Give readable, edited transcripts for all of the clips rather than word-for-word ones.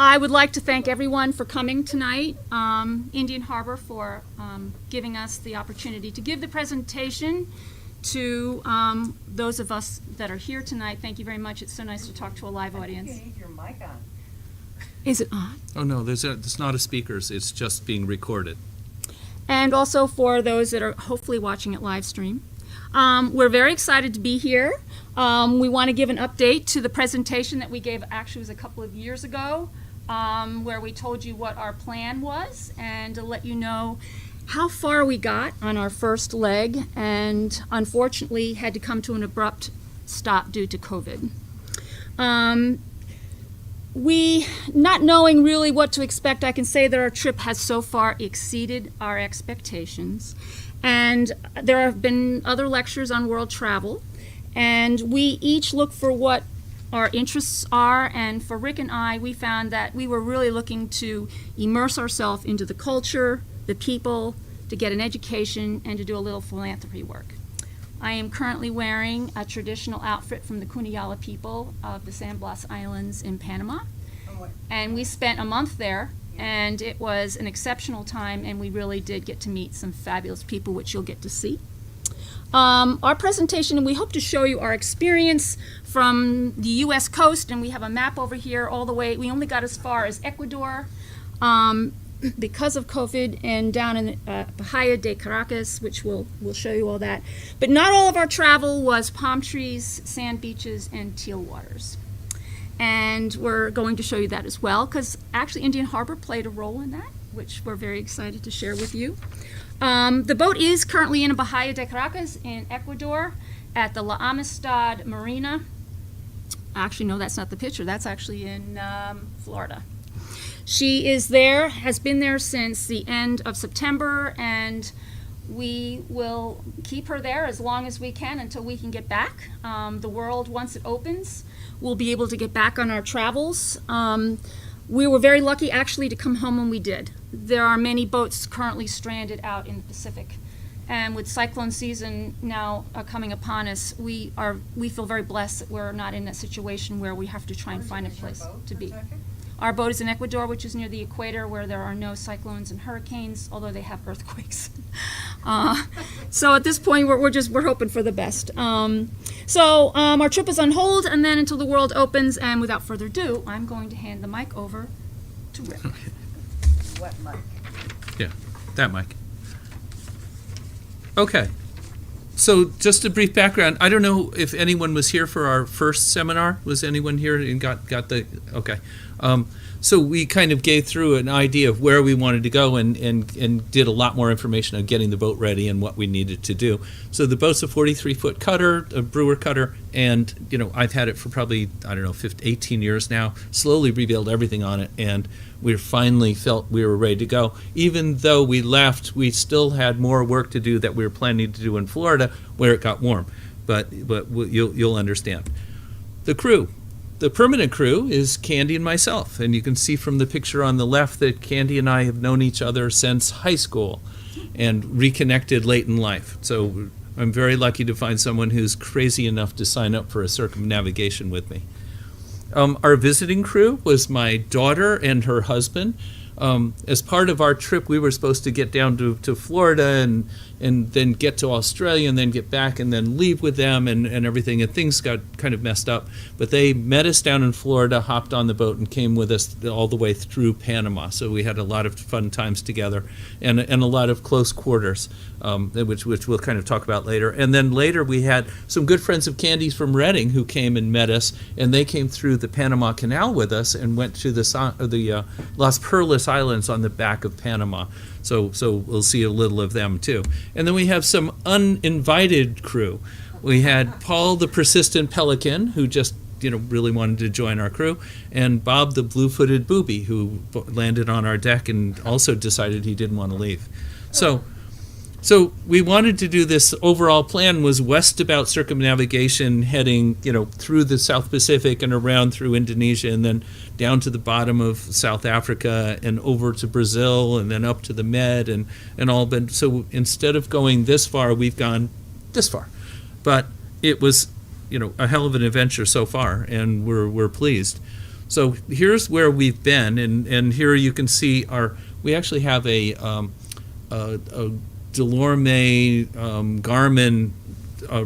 I would like to thank everyone for coming tonight, Indian Harbor for giving us the opportunity to give the presentation to those of us that are here tonight. Thank you very much. It's so nice to talk to a live audience. You need your mic on. Is it on? Oh, no, it's not a speakers. It's just being recorded. And also for those that are hopefully watching it live stream. We're very excited to be here. We want to give an update to the presentation that we gave, actually it was a couple of years ago, where we told you what our plan was and to let you know how far we got on our first leg, and unfortunately had to come to an abrupt stop due to COVID. We, not knowing really what to expect, I can say that our trip has so far exceeded our expectations. And there have been other lectures on world travel, and we each look for what our interests are, and for Rick and I, we found that we were really looking to immerse ourselves into the culture, the people, to get an education, and to do a little philanthropy work. I am currently wearing a traditional outfit from the Cunayala people of the San Blas Islands in Panama, and we spent a month there, and it was an exceptional time, and we really did get to meet some fabulous people, which you'll get to see. Our presentation, and we hope to show you our experience from the U.S. coast, and we have a map over here all the way. We only got as far as Ecuador because of COVID, and down in Bahia de Caracas, which we'll show you all that. But not all of our travel was palm trees, sand beaches, and teal waters. And we're going to show you that as well, because actually Indian Harbor played a role in that, which we're very excited to share with you. The boat is currently in Bahia de Caracas in Ecuador at the La Amistad Marina. Actually, no, that's not the picture. That's actually in Florida. She is there, has been there since the end of September, and we will keep her there as long as we can until we can get back. The world, once it opens, we'll be able to get back on our travels. We were very lucky actually to come home when we did. There are many boats currently stranded out in the Pacific, and with cyclone season now coming upon us, we feel very blessed that we're not in that situation where we have to try and find a place to be. Our boat is in Ecuador, which is near the equator, where there are no cyclones and hurricanes, although they have earthquakes. So at this point, we're hoping for the best. So our trip is on hold, and then until the world opens. And without further ado, I'm going to hand the mic over to Rick. Wet mic. Yeah, that mic. Okay. So just a brief background. I don't know if anyone was here for our first seminar. Was anyone here and got the, okay. So we kind of gave through an idea of where we wanted to go and did a lot more information on getting the boat ready and what we needed to do. So the boat's a 43-foot cutter, a brewer cutter, and I've had it for probably, 18 years now, slowly rebuilt everything on it, and we finally felt we were ready to go. Even though we left, we still had more work to do that we were planning to do in Florida where it got warm, but you'll understand. The crew. The permanent crew is Candy and myself, and you can see from the picture on the left that Candy and I have known each other since high school and reconnected late in life. So I'm very lucky to find someone who's crazy enough to sign up for a circumnavigation with me. Our visiting crew was my daughter and her husband. As part of our trip, we were supposed to get down to Florida and then get to Australia and then get back and then leave with them and everything, and things got kind of messed up. But they met us down in Florida, hopped on the boat, and came with us all the way through Panama. So we had a lot of fun times together and a lot of close quarters, which we'll kind of talk about later. And then later we had some good friends of Candy's from Reading who came and met us, and they came through the Panama Canal with us and went to the Las Perlas Islands on the back of Panama. So we'll see a little of them too. And then we have some uninvited crew. We had Paul the persistent pelican, who just really wanted to join our crew, and Bob the blue-footed booby, who landed on our deck and also decided he didn't want to leave. So we wanted to do this. Overall plan was west-about circumnavigation, heading through the South Pacific and around through Indonesia, and then down to the bottom of South Africa and over to Brazil and then up to the Med and all. But so instead of going this far, we've gone this far. But it was a hell of an adventure so far, and we're pleased. So here's where we've been, and here you can see we actually have a Delorme Garmin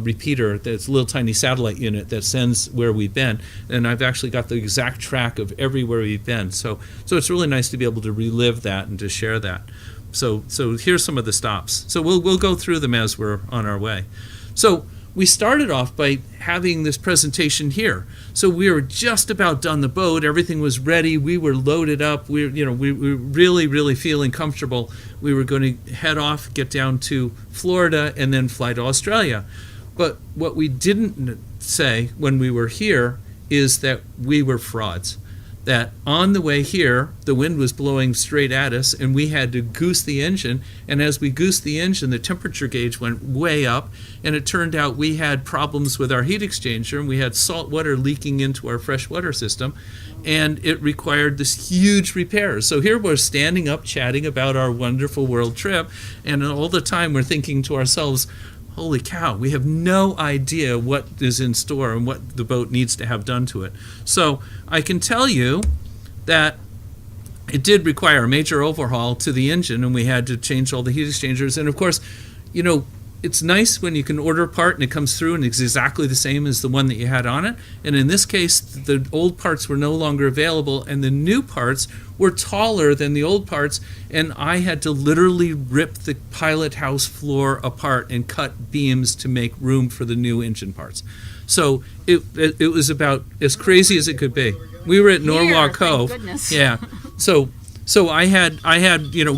repeater that's a little tiny satellite unit that sends where we've been, and I've actually got the exact track of everywhere we've been. So it's really nice to be able to relive that and to share that. So here's some of the stops. So we'll go through them as we're on our way. So we started off by having this presentation here. So we were just about done the boat. Everything was ready. We were loaded up. We were really, really feeling comfortable. We were going to head off, get down to Florida, and then fly to Australia. But what we didn't say when we were here is that we were frauds. That on the way here, the wind was blowing straight at us, and we had to goose the engine. And as we goosed the engine, the temperature gauge went way up, and it turned out we had problems with our heat exchanger, and we had salt water leaking into our fresh water system, and it required this huge repair. So here we're standing up chatting about our wonderful world trip, and all the time we're thinking to ourselves, holy cow, we have no idea what is in store and what the boat needs to have done to it. So I can tell you that it did require a major overhaul to the engine, and we had to change all the heat exchangers. And of course, it's nice when you can order a part and it comes through and it's exactly the same as the one that you had on it. And in this case, the old parts were no longer available, and the new parts were taller than the old parts, and I had to literally rip the pilot house floor apart and cut beams to make room for the new engine parts. So it was about as crazy as it could be. We were at Norwalk Cove. Thank goodness. Yeah. So I had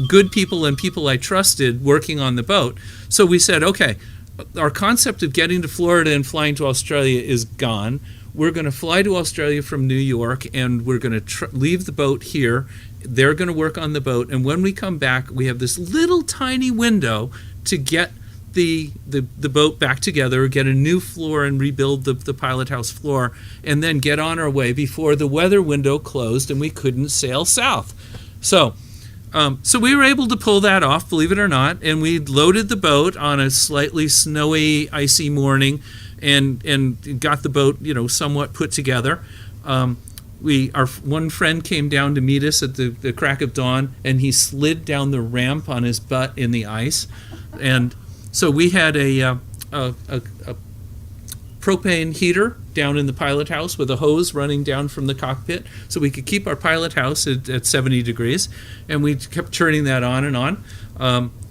good people and people I trusted working on the boat. So we said, okay, our concept of getting to Florida and flying to Australia is gone. We're going to fly to Australia from New York, and we're going to leave the boat here. They're going to work on the boat, and when we come back, we have this little tiny window to get the boat back together, get a new floor and rebuild the pilot house floor, and then get on our way before the weather window closed and we couldn't sail south. So we were able to pull that off, believe it or not, and we loaded the boat on a slightly snowy, icy morning and got the boat, somewhat put together. Our one friend came down to meet us at the crack of dawn, and he slid down the ramp on his butt in the ice. And so we had a propane heater down in the pilot house with a hose running down from the cockpit so we could keep our pilot house at 70 degrees, and we kept turning that on and on,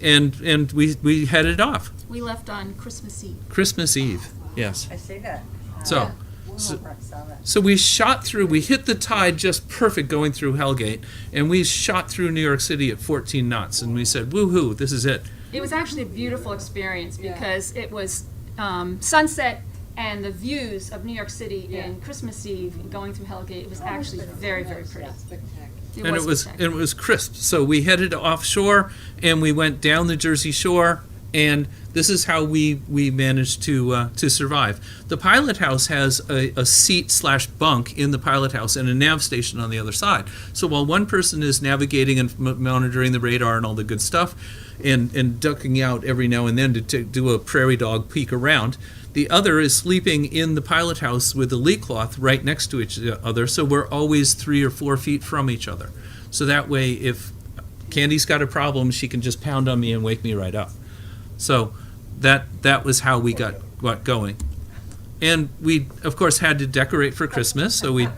and we headed off. We left on Christmas Eve. Christmas Eve, yes. I see that. So Saw that. So we shot through, we hit the tide just perfect going through Hellgate, and we shot through New York City at 14 knots, and we said, woohoo, this is it. It was actually a beautiful experience because it was sunset and the views of New York City in Christmas Eve going through Hellgate. It was actually very, very pretty. And it was crisp. So we headed offshore, and we went down the Jersey Shore, and this is how we managed to survive. The pilot house has a seat/bunk in the pilot house and a nav station on the other side. So while one person is navigating and monitoring the radar and all the good stuff, and ducking out every now and then to do a prairie dog peek around, the other is sleeping in the pilot house with the lee cloth right next to each other, so we're always 3 or 4 feet from each other. So that way, if Candy's got a problem, she can just pound on me and wake me right up. So that was how we got going. And we, of course, had to decorate for Christmas, so we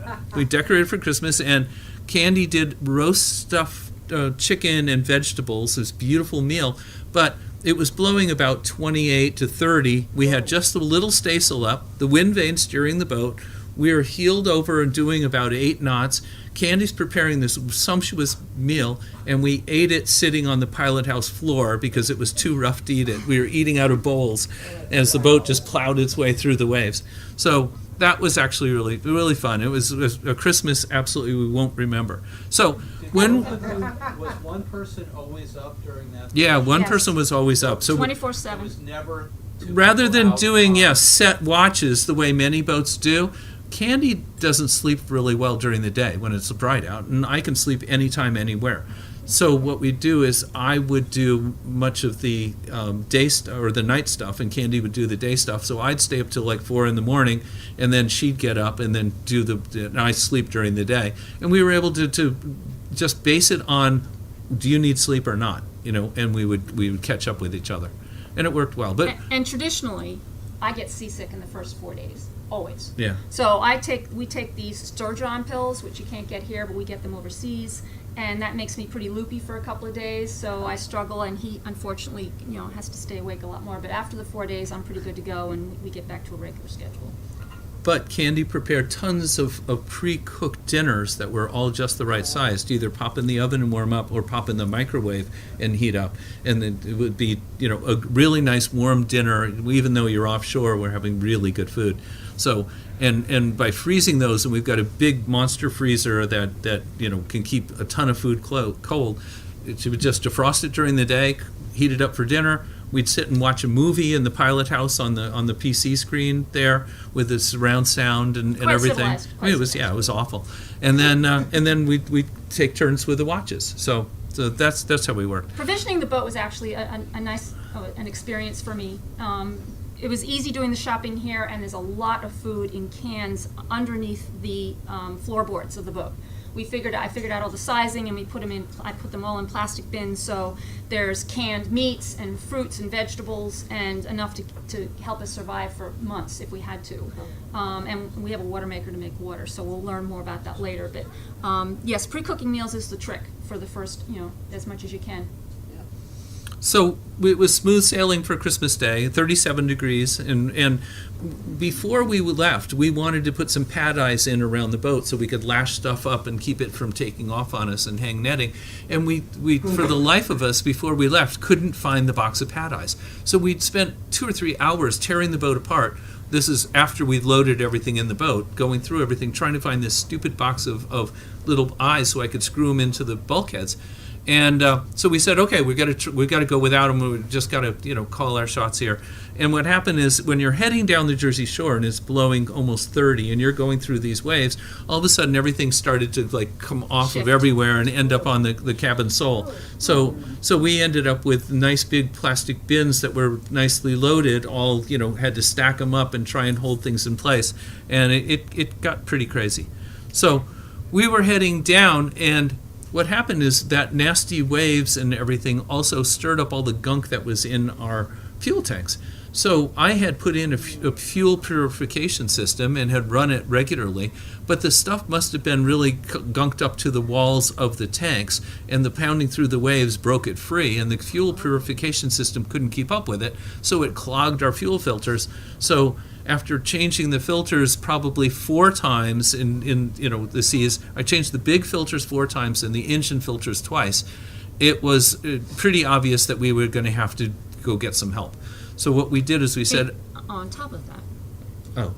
decorated for Christmas, and Candy did roast stuffed chicken and vegetables, this beautiful meal, but it was blowing about 28 to 30. We had just a little staysail up, the wind vane steering the boat. We were heeled over and doing about 8 knots. Candy's preparing this sumptuous meal, and we ate it sitting on the pilot house floor because it was too rough to eat it. We were eating out of bowls as the boat just plowed its way through the waves. So that was actually really, really fun. It was a Christmas absolutely we won't remember. So when was one person always up during that? yeah, one Yes. person was always up. So 24/7. It was never rather than out doing on- set watches the way many boats do, Candy doesn't sleep really well during the day when it's bright out, and I can sleep anytime, anywhere. So what we do is I would do much of the or the night stuff, and Candy would do the day stuff. So I'd stay up till like 4 in the morning, and then she'd get up and then do and I sleep during the day. And we were able to just base it on, do you need sleep or not? And we would catch up with each other, and it worked well. But And traditionally, I get seasick in the first 4 days, always. yeah. So we take these Sturgeon pills, which you can't get here, but we get them overseas, and that makes me pretty loopy for a couple of days. So I struggle, and he unfortunately, has to stay awake a lot more. But after the 4 days, I'm pretty good to go, and we get back to a regular schedule. But Candy prepared tons of pre-cooked dinners that were all just the right size to either pop in the oven and warm up or pop in the microwave and heat up. And then it would be, a really nice warm dinner. Even though you're offshore, we're having really good food. So, and by freezing those, and we've got a big monster freezer that can keep a ton of food cold, it would just defrost it during the day, heat it up for dinner. We'd sit and watch a movie in the pilot house on the PC screen there with the surround sound and Quite everything. civilized, quite It was awful. And then we'd take turns with the watches. So that's how we worked. Provisioning the boat was actually a nice an experience for me. It was easy doing the shopping here, and there's a lot of food in cans underneath the floorboards of the boat. I figured out all the sizing, and I put them all in plastic bins, so there's canned meats and fruits and vegetables and enough to help us survive for months if we had to. And we have a water maker to make water, so we'll learn more about that later. But yes, pre-cooking meals is the trick for the first, as much as you can. So it was smooth sailing for Christmas Day, 37 degrees, and before we left, we wanted to put some pad eyes in around the boat so we could lash stuff up and keep it from taking off on us and hang netting. And we for the life of us, before we left, couldn't find the box of pad eyes. So we'd spent 2 or 3 hours tearing the boat apart. This is after we'd loaded everything in the boat, going through everything, trying to find this stupid box of little eyes so I could screw them into the bulkheads. And so we said, okay, we got to go without them. We just got to call our shots here. And what happened is, when you're heading down the Jersey Shore and it's blowing almost 30, and you're going through these waves, all of a sudden everything started to come off Shift. of everywhere and end up on the cabin sole. So we ended up with nice big plastic bins that were nicely loaded. All had to stack them up and try and hold things in place, and it got pretty crazy. So we were heading down, and what happened is that nasty waves and everything also stirred up all the gunk that was in our fuel tanks. So I had put in a fuel purification system and had run it regularly, but the stuff must have been really gunked up to the walls of the tanks, and the pounding through the waves broke it free, and the fuel purification system couldn't keep up with it, so it clogged our fuel filters. So after changing the filters probably 4 times in the seas, I changed the big filters 4 times and the engine filters twice. It was pretty obvious that we were going to have to go get some help. So what we did is we said, On top of that, oh,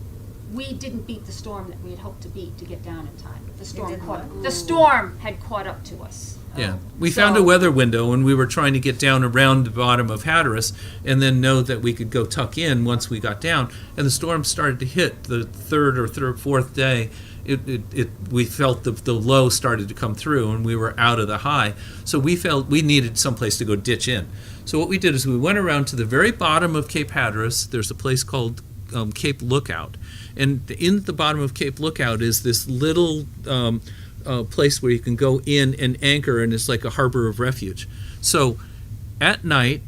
we didn't beat the storm that we had hoped to beat to get down in time. The storm didn't what? the storm had caught up to us. yeah. We found a weather window, and we were trying to get down around the bottom of Hatteras and then know that we could go tuck in once we got down. And the storm started to hit the third or fourth day. We felt the low started to come through, and we were out of the high. So we felt we needed someplace to go ditch in. So what we did is we went around to the very bottom of Cape Hatteras. There's a place called Cape Lookout. And in the bottom of Cape Lookout is this little place where you can go in and anchor, and it's like a harbor of refuge. So at night,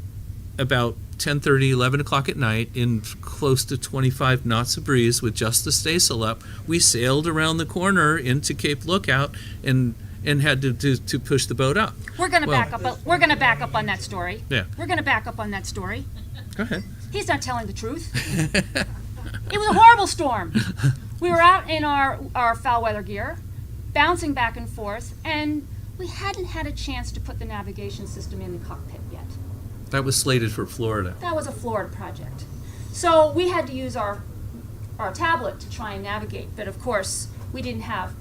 about 10:30, 11 o'clock at night, in close to 25 knots of breeze with just the staysail up, we sailed around the corner into Cape Lookout and had to push the boat up. We're going to Well- back up. We're going to back up on that story. Yeah. We're going to back up on that story. Go ahead. He's not telling the truth. It was a horrible storm. We were out in our foul weather gear, bouncing back and forth, and we hadn't had a chance to put the navigation system in the cockpit yet. That was slated for Florida. That was a Florida project. So we had to use our tablet to try and navigate, but of course we didn't have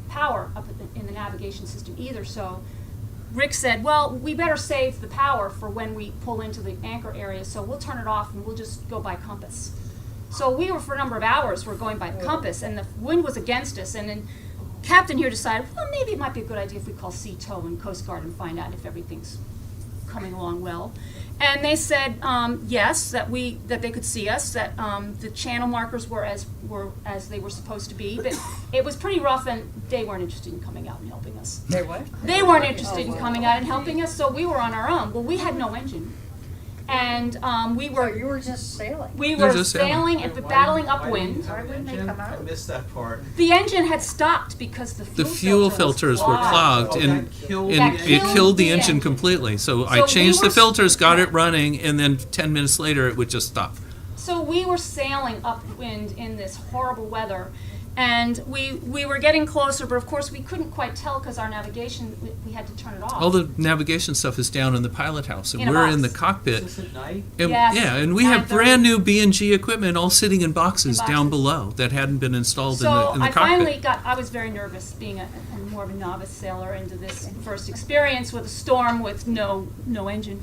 power up in the navigation system either. So Rick said, well, we better save the power for when we pull into the anchor area, so we'll turn it off and we'll just go by compass. So we were, for a number of hours, we're going by compass, and the wind was against us, and then captain here decided, well, maybe it might be a good idea if we call Sea Tow and Coast Guard and find out if everything's coming along well. And they said yes, that they could see us, that the channel markers were as they were supposed to be, but it was pretty rough, and they weren't interested in coming out and helping us. They what? They weren't interested in coming out and helping us, so we were on our own. Well, we had no engine, and we So were you were just sailing? we They're were just sailing. sailing and battling upwind. Why wouldn't they come out? I missed that part. The engine had stopped because The the fuel filters were clogged, Oh, and, that killed and That it killed killed the the engine engine. completely. So I So changed we the were- filters, got it running, and then 10 minutes later it would just stop. So we were sailing upwind in this horrible weather, and we were getting closer, but of course we couldn't quite tell because our navigation, we had to turn it off. All the navigation stuff is down in the pilot house, and In a we're box. in the cockpit. Is this at night? And, Yes. Yeah, and we have 9:30. brand new B&G equipment all sitting in boxes In down boxes. below that hadn't been installed So in the I cockpit. finally I was very nervous being a more of a novice sailor into this first experience with a storm with no engine.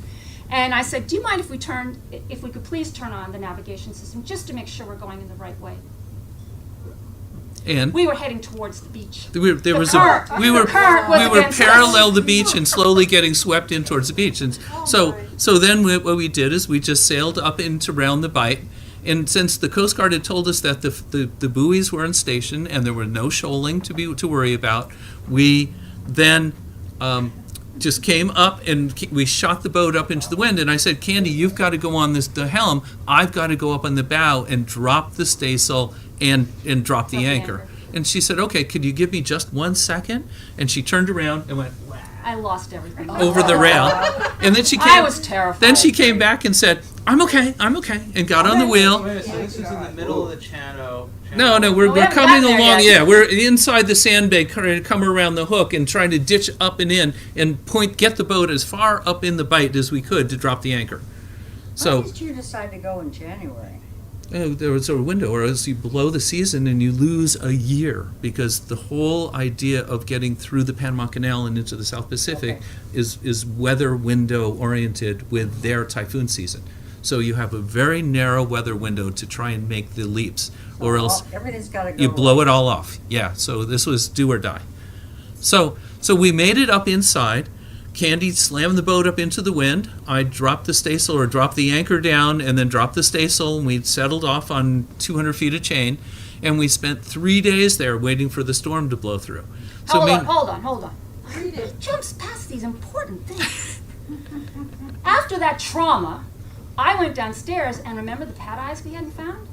And I said, do you mind if we could please turn on the navigation system just to make sure we're going in the right way? And We were heading towards the beach. we were current was against us. parallel the beach and slowly getting swept in towards the beach. And so then what we did is we just sailed up into round the bight. And since the Coast Guard had told us that the buoys were in station and there were no shoaling to worry about, we then just came up and we shot the boat up into the wind. And I said, Candy, you've got to go on the helm. I've got to go up on the bow and drop the staysail and drop the anchor. And she said, okay, could you give me just 1 second? And she turned around and went I lost everything. over the rail. And then she came. I was terrified. Then she came back and said, I'm okay, and got on the wheel. Wait a minute, so this is in the middle of the channel. No, we're we haven't coming gotten there along. yet. Yeah, we're inside the sandbank, trying to come around the hook and trying to ditch up and in and get the boat as far up in the bight as we could to drop the anchor. Why So did you decide to go in January? there was a window, or else you blow the season and you lose a year, because the whole idea of getting through the Panama Canal and into the South Pacific Okay. is weather window oriented with their typhoon season. So you have a very narrow weather window to try and make the leaps, or else Everything's got to go. you blow it all off. Yeah, so this was do or die. So we made it up inside. Candy slammed the boat up into the wind. I dropped the staysail, or dropped the anchor down, and then dropped the staysail, and we settled off on 200 feet of chain. And we spent 3 days there waiting for the storm to blow through. So Hold on. It jumps past these important things. After that trauma, I went downstairs and remember the pad eyes we hadn't found?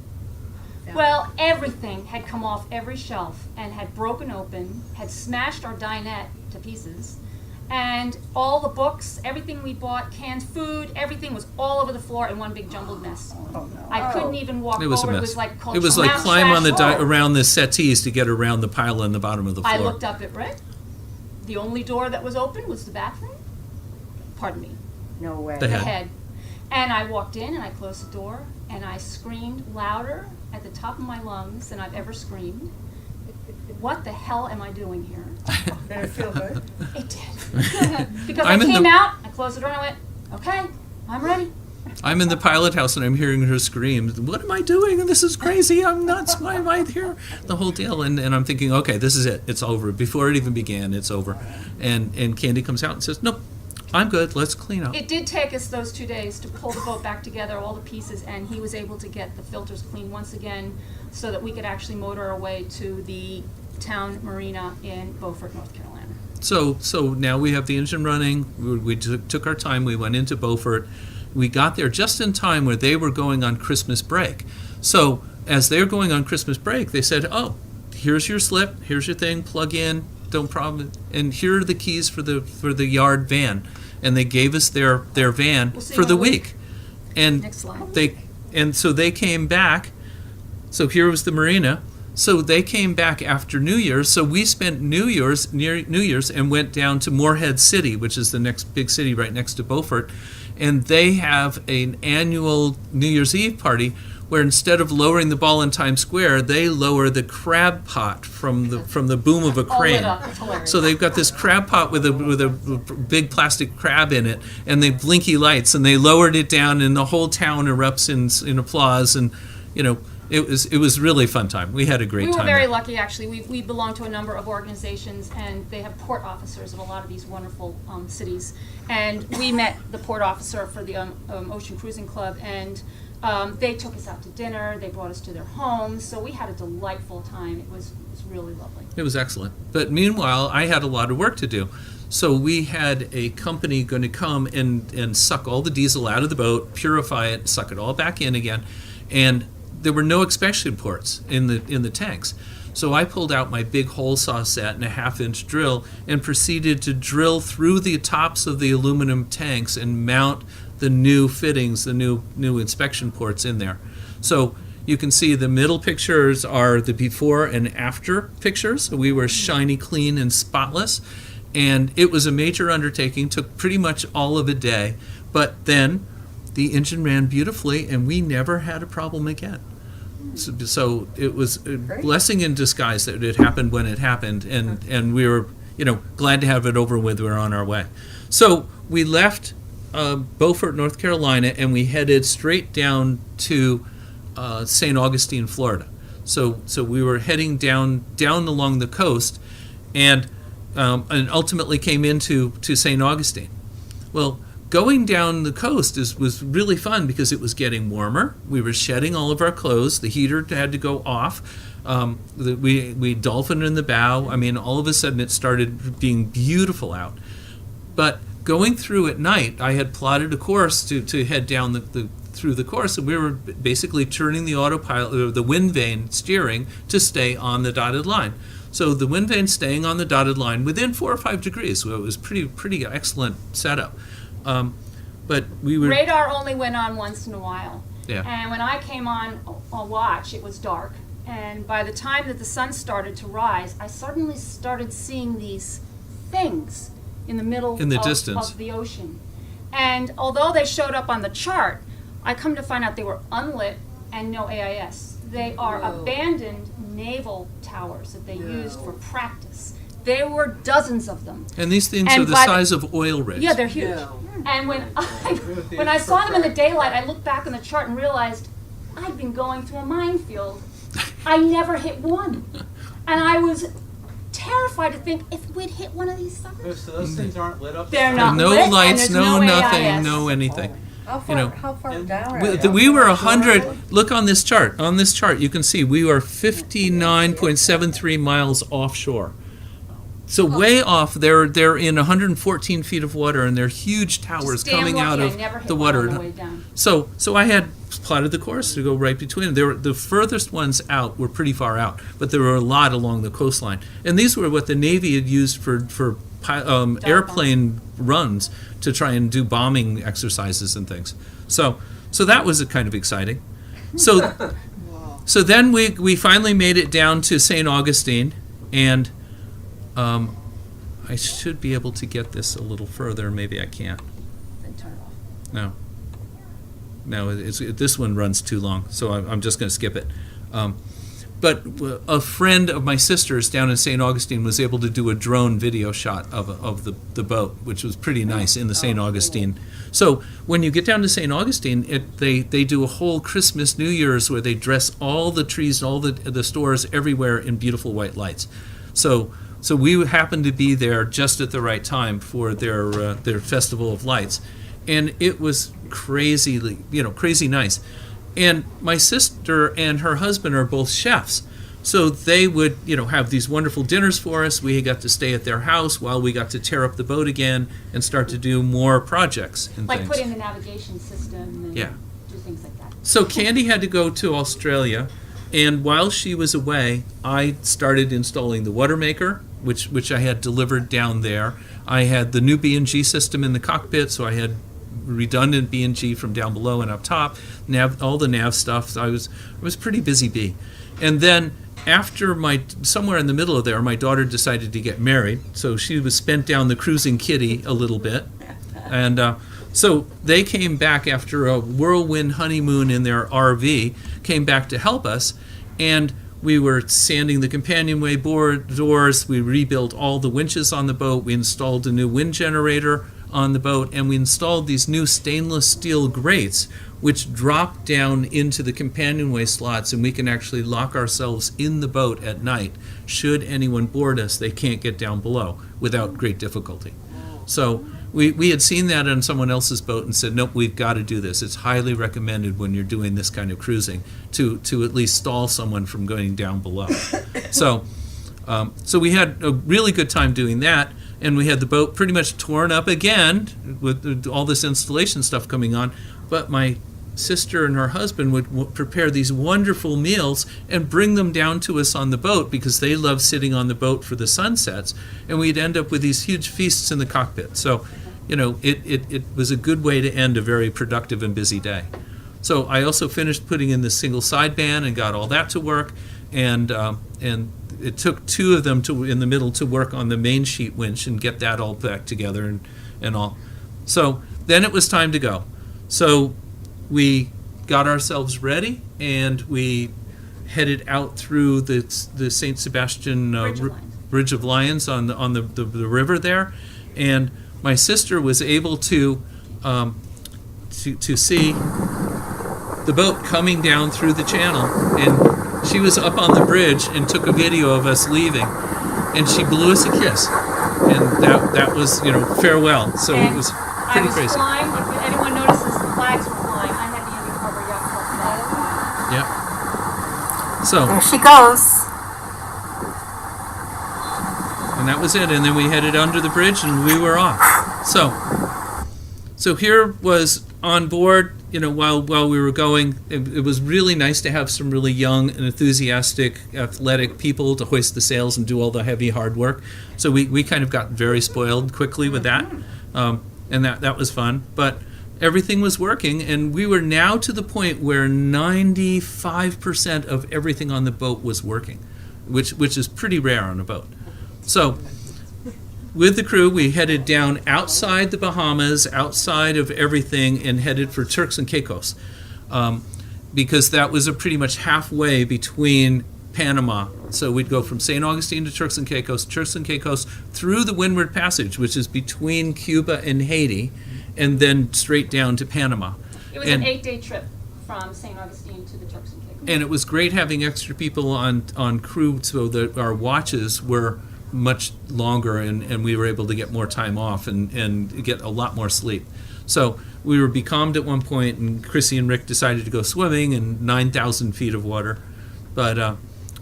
Yeah. Well, everything had come off every shelf and had broken open, had smashed our dinette to pieces, and all the books, everything we bought, canned food, everything was all over the floor in one big jumbled mess. Oh, no. I couldn't even walk it was a over. mess. It was like called It was like Mount climb on the Trash. around the settees to get around the pile in the bottom of the floor. I looked up at Rick. The only door that was open was the bathroom. Pardon me. No way. The The head. head. And I walked in and I closed the door and I screamed louder at the top of my lungs than I've ever screamed. What the hell am I doing here? Did it feel good? It did. Because I'm I in came the- out, I closed the door and I went, okay, I'm ready. I'm in the pilot house and I'm hearing her scream, what am I doing? And this is crazy. I'm nuts. Why am I here? The whole deal. And I'm thinking, okay, this is it. It's over. Before it even began, it's over. And Candy comes out and says, nope, I'm good. Let's clean up. It did take us those 2 days to pull the boat back together, all the pieces, and he was able to get the filters cleaned once again so that we could actually motor our way to the town marina in Beaufort, North Carolina. So now we have the engine running. We took our time. We went into Beaufort. We got there just in time where they were going on Christmas break. So as they're going on Christmas break, they said, oh, here's your slip. Here's your thing. Plug in. Don't problem. And here are the keys for the yard van. And they gave us their van We'll see for you the in a week. week. And Next slide. so they came back. So here was the marina. So they came back after New Year's. So we spent New Year's and went down to Morehead City, which is the next big city right next to Beaufort. And they have an annual New Year's Eve party where instead of lowering the ball in Times Square, they lower the crab pot from the boom of a All lit crane. up. It's hilarious. So they've got this crab pot with a big plastic crab in it, and they blinky lights, and they lowered it down, and the whole town erupts in applause, and it was really fun time. We had a great We time. were very there. lucky, actually. We belong to a number of organizations, and they have port officers of a lot of these wonderful cities. And we met the port officer for the Ocean Cruising Club, and they took us out to dinner. They brought us to their homes, so we had a delightful time. It was really lovely. It was excellent. But meanwhile, I had a lot of work to do. So we had a company going to come and suck all the diesel out of the boat, purify it, suck it all back in again, and there were no inspection ports in the tanks. So I pulled out my big hole saw set and a 1/2-inch drill and proceeded to drill through the tops of the aluminum tanks and mount the new fittings, the new inspection ports in there. So you can see the middle pictures are the before and after pictures. So we were shiny, clean, and spotless. And it was a major undertaking, took pretty much all of a day. But then the engine ran beautifully, and we never had a problem again. So it was a blessing in disguise that it happened when it happened, and we were, glad to have it over with. We were on our way. So we left Beaufort, North Carolina, and we headed straight down to St. Augustine, Florida. So we were heading down along the coast, and ultimately came into St. Augustine. Well, going down the coast was really fun because it was getting warmer. We were shedding all of our clothes. The heater had to go off. We dolphined in the bow. I mean, all of a sudden it started being beautiful out. But going through at night, I had plotted a course to head down through the course, and we were basically turning the autopilot, or the wind vane steering, to stay on the dotted line. So the wind vane staying on the dotted line within 4 or 5 degrees. So it was pretty excellent setup. But we were Radar only went on once in a while. Yeah. And when I came on watch, it was dark. And by the time that the sun started to rise, I suddenly started seeing these things in the middle distance of the ocean. And although they showed up on the chart, I come to find out they were unlit and no AIS. They are abandoned naval towers that they used for practice. There were dozens of them. And these things are the size of oil rigs. Yeah, they're huge. And when I saw them in the daylight, I looked back on the chart and realized I'd been going through a minefield. I never hit one. And I was terrified to think if we'd hit one of these suckers. So those things aren't lit up? They're not No lit, and lights, there's no nothing, AIS. no anything. How far, You know, how far down are they? We were 100. Look on this chart. On this chart, you can see we were 59.73 miles offshore. So way off, they're in 114 feet of water, and they're huge towers Just damn coming out lucky I never of hit the one water. on the way down. So I had plotted the course to go right between them. They were, the furthest ones out were pretty far out, but there were a lot along the coastline. And these were what the Navy had used for airplane runs to try and do bombing exercises and things. So that was kind of exciting. So then we finally made it down to St. Augustine, and I should be able to get this a little further. Maybe I can't. Then turn it off. No, this one runs too long, so I'm just going to skip it. But a friend of my sister's down in St. Augustine was able to do a drone video shot of the boat, which was pretty nice in the St. Augustine. So when you get down to St. Augustine, they do a whole Christmas, New Year's where they dress all the trees, all the stores everywhere in beautiful white lights. So we happened to be there just at the right time for their festival of lights, and it was crazy nice. And my sister and her husband are both chefs, so they would have these wonderful dinners for us. We got to stay at their house while we got to tear up the boat again and start to do more projects and Like things. put in the navigation system and Yeah. do things like that. So Candy had to go to Australia, and while she was away, I started installing the water maker, which I had delivered down there. I had the new B&G system in the cockpit, so I had redundant B&G from down below and up top, all the nav stuff. I was pretty busy bee. And then after somewhere in the middle of there, my daughter decided to get married, so she was spent down the cruising kitty a little bit. And so they came back after a whirlwind honeymoon in their RV, came back to help us, and we were sanding the companionway doors. We rebuilt all the winches on the boat. We installed a new wind generator on the boat, and we installed these new stainless steel grates which drop down into the companionway slots, and we can actually lock ourselves in the boat at night. Should anyone board us, they can't get down below without great difficulty. So we had seen that on someone else's boat and said, nope, we've got to do this. It's highly recommended when you're doing this kind of cruising to at least stall someone from going down below. So we had a really good time doing that, and we had the boat pretty much torn up again with all this installation stuff coming on, but my sister and her husband would prepare these wonderful meals and bring them down to us on the boat because they love sitting on the boat for the sunsets, and we'd end up with these huge feasts in the cockpit. So, it was a good way to end a very productive and busy day. So I also finished putting in the single sideband and got all that to work, and it took two of them in the middle to work on the main sheet winch and get that all back together and all. So then it was time to go. So we got ourselves ready, and we headed out through the St. Sebastian Bridge of Lions on the river there, and my sister was able to see the boat coming down through the channel, and she was up on the bridge and took a video of us leaving, and she blew us a kiss, and that was farewell. So And it was pretty I was crazy. flying. If anyone notices, the flags were flying. I had the undercover yacht club flag. Yep. So, There she goes. and that was it. And then we headed under the bridge, and we were off. So here was on board. While we were going, it was really nice to have some really young and enthusiastic, athletic people to hoist the sails and do all the heavy, hard work. So we kind of got very spoiled quickly with that, and that was fun. But everything was working, and we were now to the point where 95% of everything on the boat was working, which is pretty rare on a boat. So with the crew, we headed down outside the Bahamas, outside of everything, and headed for Turks and Caicos, because that was pretty much halfway between Panama. So we'd go from St. Augustine to Turks and Caicos through the Windward Passage, which is between Cuba and Haiti, and then straight down to Panama. It was an 8-day trip from St. Augustine to the Turks and Caicos. And it was great having extra people on crew so that our watches were much longer, and we were able to get more time off and get a lot more sleep. So we were becalmed at one point, and Chrissy and Rick decided to go swimming in 9,000 feet of water. But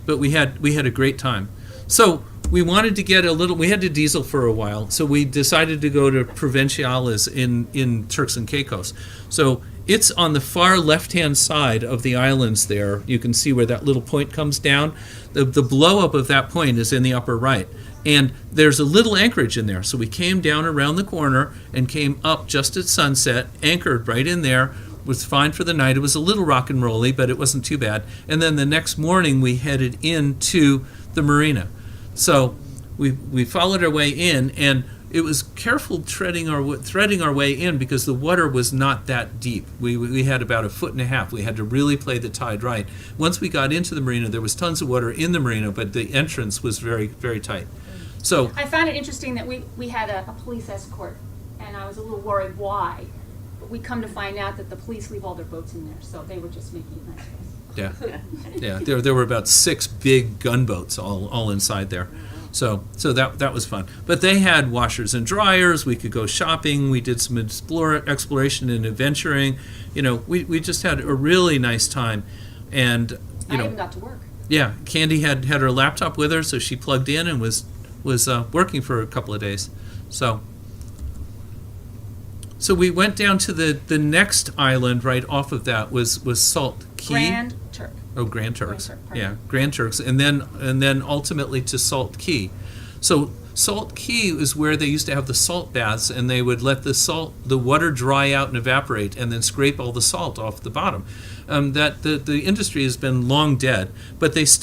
we had a great time. So we wanted to get we had to diesel for a while, so we decided to go to Provinciales in Turks and Caicos. So it's on the far left-hand side of the islands there. You can see where that little point comes down. The blow-up of that point is in the upper right. And there's a little anchorage in there. So we came down around the corner and came up just at sunset, anchored right in there. Was fine for the night. It was a little rock and rolly, but it wasn't too bad. And then the next morning we headed into the marina. So we followed our way in, and it was careful threading our way in because the water was not that deep. We had about 1.5 feet. We had to really play the tide right. Once we got into the marina, there was tons of water in the marina, but the entrance was very, very tight. So I found it interesting that we had a police escort, and I was a little worried why. But we come to find out that the police leave all their boats in there, so they were just making it nice for us. yeah, there were about 6 big gunboats all inside there. So that was fun. But they had washers and dryers. We could go shopping. We did some exploration and adventuring. We just had a really nice time. And I even got to work. yeah, Candy had her laptop with her, so she plugged in and was working for a couple of days. So we went down to the next island right off of that was Salt Key. Grand Turk. Oh, Grand Turks. Grand Turk, pardon. Yeah, Grand Turks, and then ultimately to Salt Key. So Salt Key is where they used to have the salt baths, and they would let the water dry out and evaporate, and then scrape all the salt off the bottom. That the industry has been long dead, but they used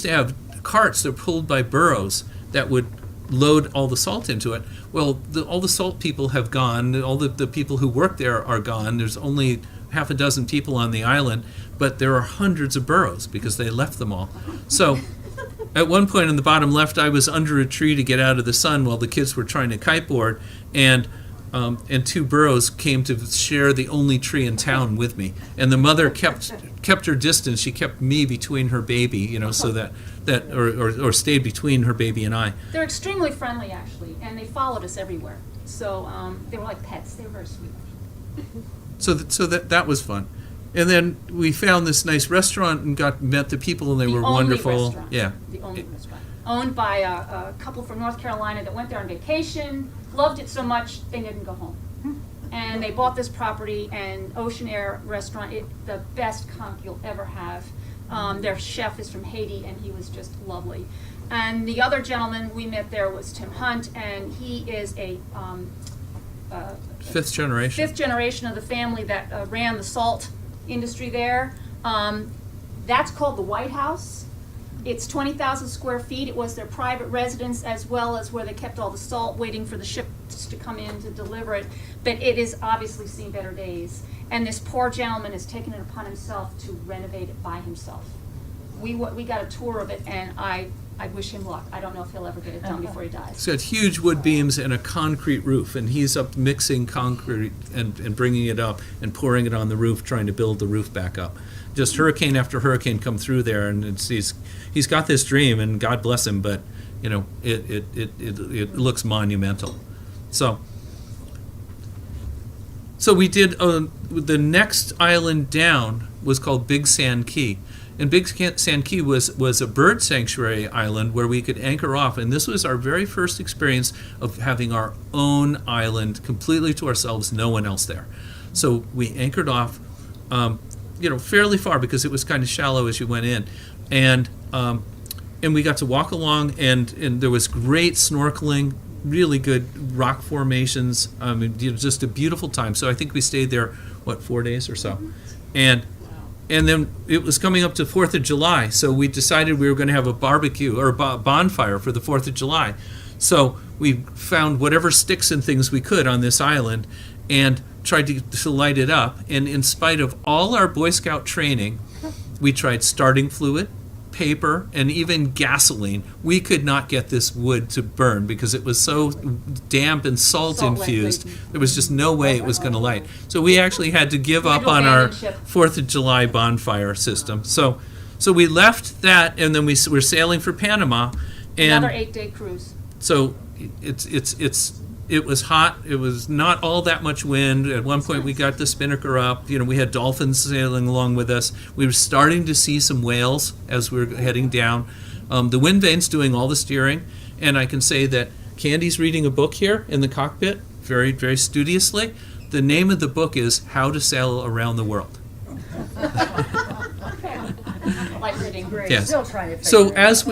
to have carts that were pulled by burros that would load all the salt into it. Well, all the salt people have gone. All the people who work there are gone. There's only 6 people on the island, but there are hundreds of burros because they left them all. So at one point in the bottom left, I was under a tree to get out of the sun while the kids were trying to kiteboard, and and two burros came to share the only tree in town with me. And the mother kept her distance. She kept me between her baby, you know, so that or stayed between her baby and I. They're extremely friendly, actually, and they followed us everywhere. So they were like pets. They were very sweet. So that was fun. And then we found this nice restaurant and met the people, and they were wonderful. Restaurant, yeah. The only restaurant. Owned by a couple from North Carolina that went there on vacation, loved it so much they didn't go home. And they bought this property, and Ocean Air Restaurant, the best conch you'll ever have. Their chef is from Haiti, and he was just lovely. And the other gentleman we met there was Tim Hunt, and he is a Fifth generation. fifth generation of the family that ran the salt industry there. That's called the White House. It's 20,000 square feet. It was their private residence as well as where they kept all the salt waiting for the ships to come in to deliver it. But it has obviously seen better days. And this poor gentleman has taken it upon himself to renovate it by himself. We got a tour of it, and I wish him luck. I don't know if he'll ever get it done before he dies. It's got huge wood beams and a concrete roof, and he's up mixing concrete and bringing it up and pouring it on the roof, trying to build the roof back up. Just hurricane after hurricane come through there, and he's got this dream, and God bless him, but you know it looks monumental. So we did the next island down was called Big Sand Key. And Big Sand Key was a bird sanctuary island where we could anchor off, and this was our very first experience of having our own island completely to ourselves, no one else there. So we anchored off, fairly far because it was kind of shallow as you went in, and we got to walk along, and there was great snorkeling, really good rock formations. Just a beautiful time. So I think we stayed there 4 days or so, and then it was coming up to 4th of July, so we decided we were going to have a barbecue or bonfire for the 4th of July. So we found whatever sticks and things we could on this island and tried to light it up. And in spite of all our Boy Scout training, we tried starting fluid, paper, and even gasoline. We could not get this wood to burn because it was so damp and salt infused. There was just no way it was going to light. So we actually had to give up on our 4th of July bonfire system. So we left that, and then we were sailing for Panama. And another 8-day cruise. So it was hot. It was not all that much wind. At one point, we got the spinnaker up. We had dolphins sailing along with us. We were starting to see some whales as we were heading down. The wind vane's doing all the steering, and I can say that Candy's reading a book here in the cockpit, very, very studiously. The name of the book is How to Sail Around the World. Light reading. Yes. Still trying to figure So it as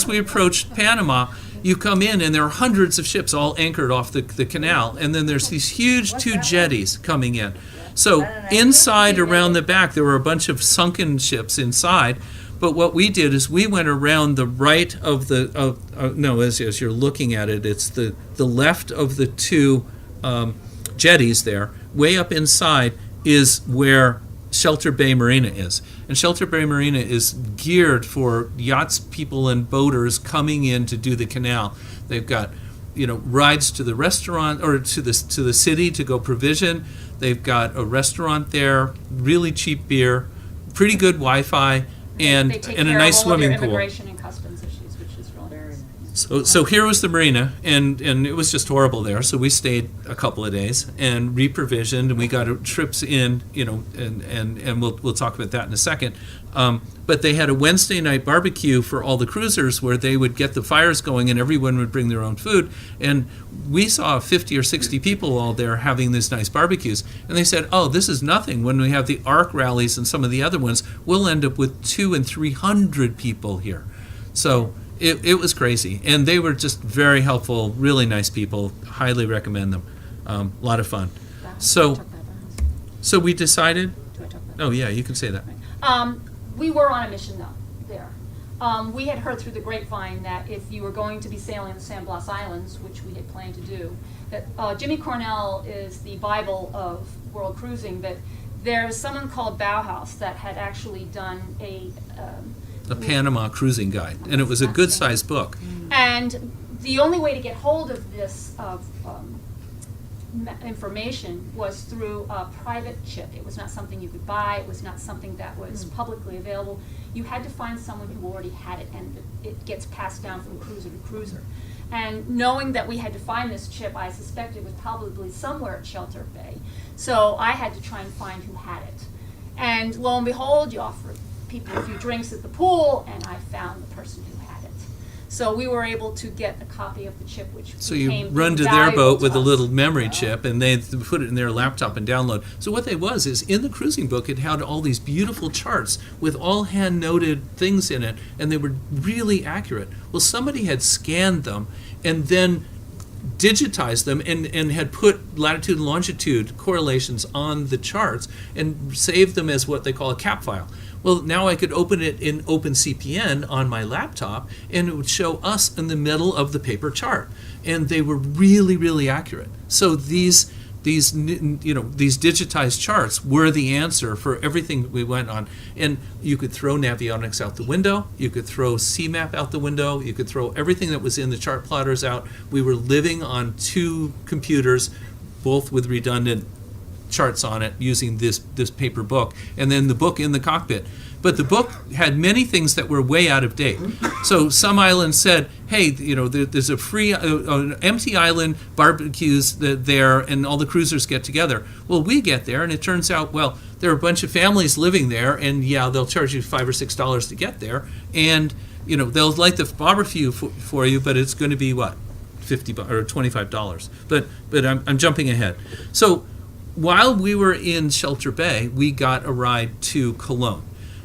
we approached Panama, you come in and there are hundreds of ships all anchored off the canal, and then there's these huge two jetties coming in. So inside around the back there were a bunch of sunken ships inside, but what we did is we went around the right of as you're looking at it, it's the left of the two jetties there. Way up inside is where Shelter Bay Marina is. And Shelter Bay Marina is geared for yachts, people, and boaters coming in to do the canal. They've got, rides to the restaurant or to the city to go provision. They've got a restaurant there, really cheap beer, pretty good Wi-Fi, and They take a care nice of all of your swimming pool. immigration and customs issues, which is really nice. So here was the marina, and it was just horrible there. So we stayed a couple of days and reprovisioned, and we got trips in, and we'll talk about that in a second. But they had a Wednesday night barbecue for all the cruisers where they would get the fires going, and everyone would bring their own food. And we saw 50 or 60 people all there having these nice barbecues. And they said, "Oh, this is nothing. When we have the ARC rallies and some of the other ones, we'll end up with 200 and 300 people here." So it was crazy, and they were just very helpful, really nice people. Highly recommend them. A lot of fun. So we decided. Oh yeah, you can say that. We were on a mission though there. We had heard through the grapevine that if you were going to be sailing the San Blas Islands, which we had planned to do, that Jimmy Cornell is the Bible of world cruising. But there's someone called Bauhaus that had actually done a Panama cruising guide, and it was a good-sized book. And the only way to get hold of this information was through a private chip. It was not something you could buy. It was not something that was publicly available. You had to find someone who already had it, and it gets passed down from cruiser to cruiser. And knowing that we had to find this chip, I suspected it was probably somewhere at Shelter Bay. So I had to try and find who had it. And lo and behold, you offer people a few drinks at the pool, and I found the person who had it. So we were able to get a copy of the chip, which So you became run to their invaluable boat with to a us. little memory chip, and they put it in their laptop and download. So what they was is, in the cruising book, it had all these beautiful charts with all hand-noted things in it, and they were really accurate. Well, somebody had scanned them and then digitized them and had put latitude and longitude correlations on the charts and saved them as what they call a cap file. Well, now I could open it in OpenCPN on my laptop, and it would show us in the middle of the paper chart. And they were really, really accurate. So these digitized charts were the answer for everything we went on. And you could throw Navionics out the window. You could throw CMAP out the window. You could throw everything that was in the chart plotters out. We were living on two computers, both with redundant charts on it, using this paper book, and then the book in the cockpit. But the book had many things that were way out of date. So some islands said, hey, there's a free empty island, barbecues there, and all the cruisers get together. Well, we get there, and it turns out, well, there are a bunch of families living there, and yeah, they'll charge you $5 or $6 to get there, and they'll light the barbecue for you, but it's going to be what, $50 or $25. But I'm jumping ahead. So while we were in Shelter Bay, we got a ride to Cologne.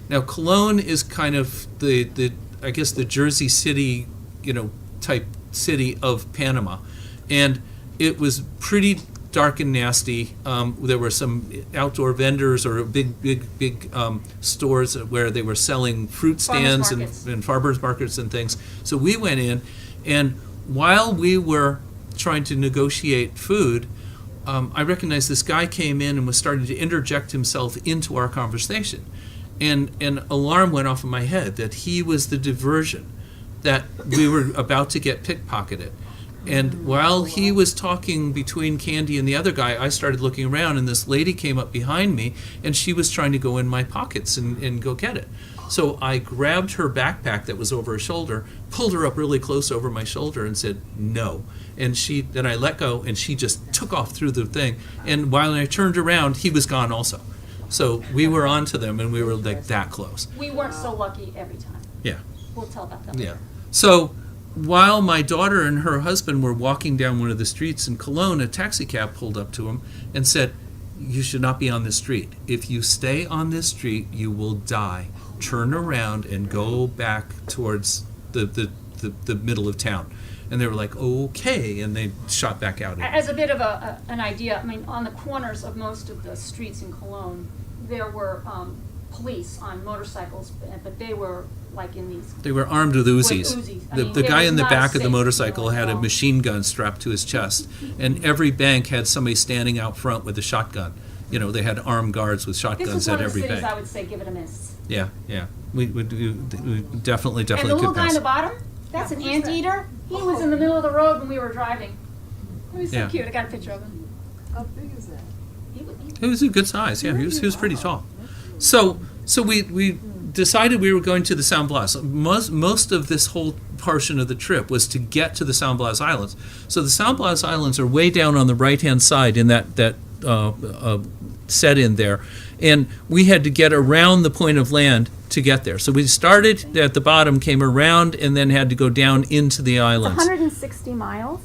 Now, Cologne is kind of the I guess the Jersey City, type city of Panama, and it was pretty dark and nasty. There were some outdoor vendors or big stores where they were selling fruit stands and farmers markets and things. So we went in, and while we were trying to negotiate food, I recognized this guy came in and was starting to interject himself into our conversation. And an alarm went off in my head that he was the diversion, that we were about to get pickpocketed. And while he was talking between Candy and the other guy, I started looking around, and this lady came up behind me, and she was trying to go in my pockets and go get it. So I grabbed her backpack that was over her shoulder, pulled her up really close over my shoulder, and said, no. And then I let go, and she just took off through the thing. And while I turned around, he was gone also. So we were on to them, and we were like that close. We weren't so lucky every time. Yeah. We'll tell about that Yeah. later. So while my daughter and her husband were walking down one of the streets in Cologne, a taxi cab pulled up to him and said, you should not be on this street. If you stay on this street, you will die. Turn around and go back towards the middle of town. And they were like, okay, and they shot back out again. As a bit of an idea, I mean, on the corners of most of the streets in Cologne, there were police on motorcycles, but they were like in these. They were armed with Uzis. With Uzis. I The mean, guy it in the was back not of the safe. motorcycle had a No. machine gun strapped to his chest, and every bank had somebody standing out front with a shotgun. They had armed guards with This shotguns was at one of the every cities bank. I would say give it a miss. Yeah. We definitely And the could little guy pass. on the bottom, that's an who's that? anteater. He was in the middle of the road when we were driving. He was so Yeah. cute. I got a picture of him. How big is that? He was a good size. Yeah, he was pretty tall. So we decided we were going to the San Blas. Most of this whole portion of the trip was to get to the San Blas Islands. So the San Blas Islands are way down on the right-hand side in that set in there, and we had to get around the point of land to get there. So we started at the bottom, came around, and then had to go down into the It's islands. 160 miles,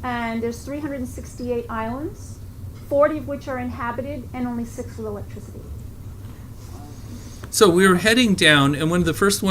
and there's 368 islands, 40 of which are inhabited, and only 6 with electricity. So we were heading down, and one of the first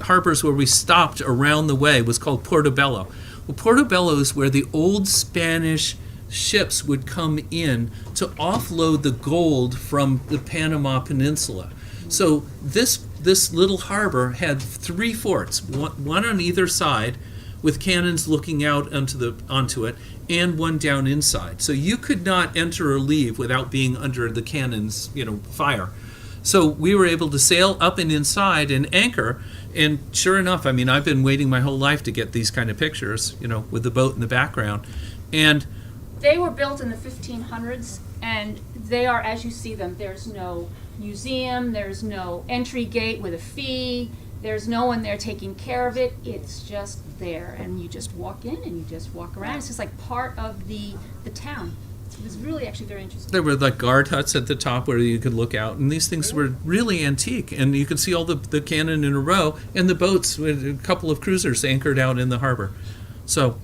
harbors where we stopped around the way was called Portobello. Well, Portobello is where the old Spanish ships would come in to offload the gold from the Panama Peninsula. So this little harbor had 3 forts, one on either side, with cannons looking out onto it, and one down inside. So you could not enter or leave without being under the cannons, fire. So we were able to sail up and inside and anchor, and sure enough, I mean, I've been waiting my whole life to get these kind of pictures, with the boat in the background. And They were built in the 1500s, and they are as you see them. There's no museum, there's no entry gate with a fee, there's no one there taking care of it. It's just there, and you just walk in and you just walk around. It's just like part of the town. It was really actually very interesting. There were like guard huts at the top where you could look out, and these things were really antique, and you could see all the cannon in a row, and the boats with a couple of cruisers anchored out in the harbor. So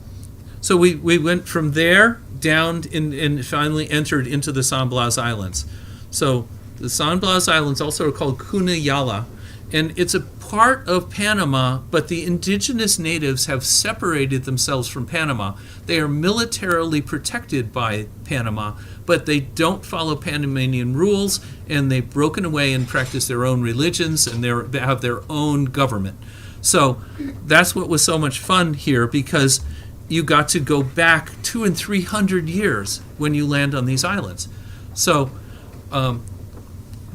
we went from there down and finally entered into the San Blas Islands. So the San Blas Islands also are called Cunayala, and it's a part of Panama, but the indigenous natives have separated themselves from Panama. They are militarily protected by Panama, but they don't follow Panamanian rules, and they've broken away and practice their own religions, and they have their own government. So that's what was so much fun here, because you got to go back 200 and 300 years when you land on these islands. So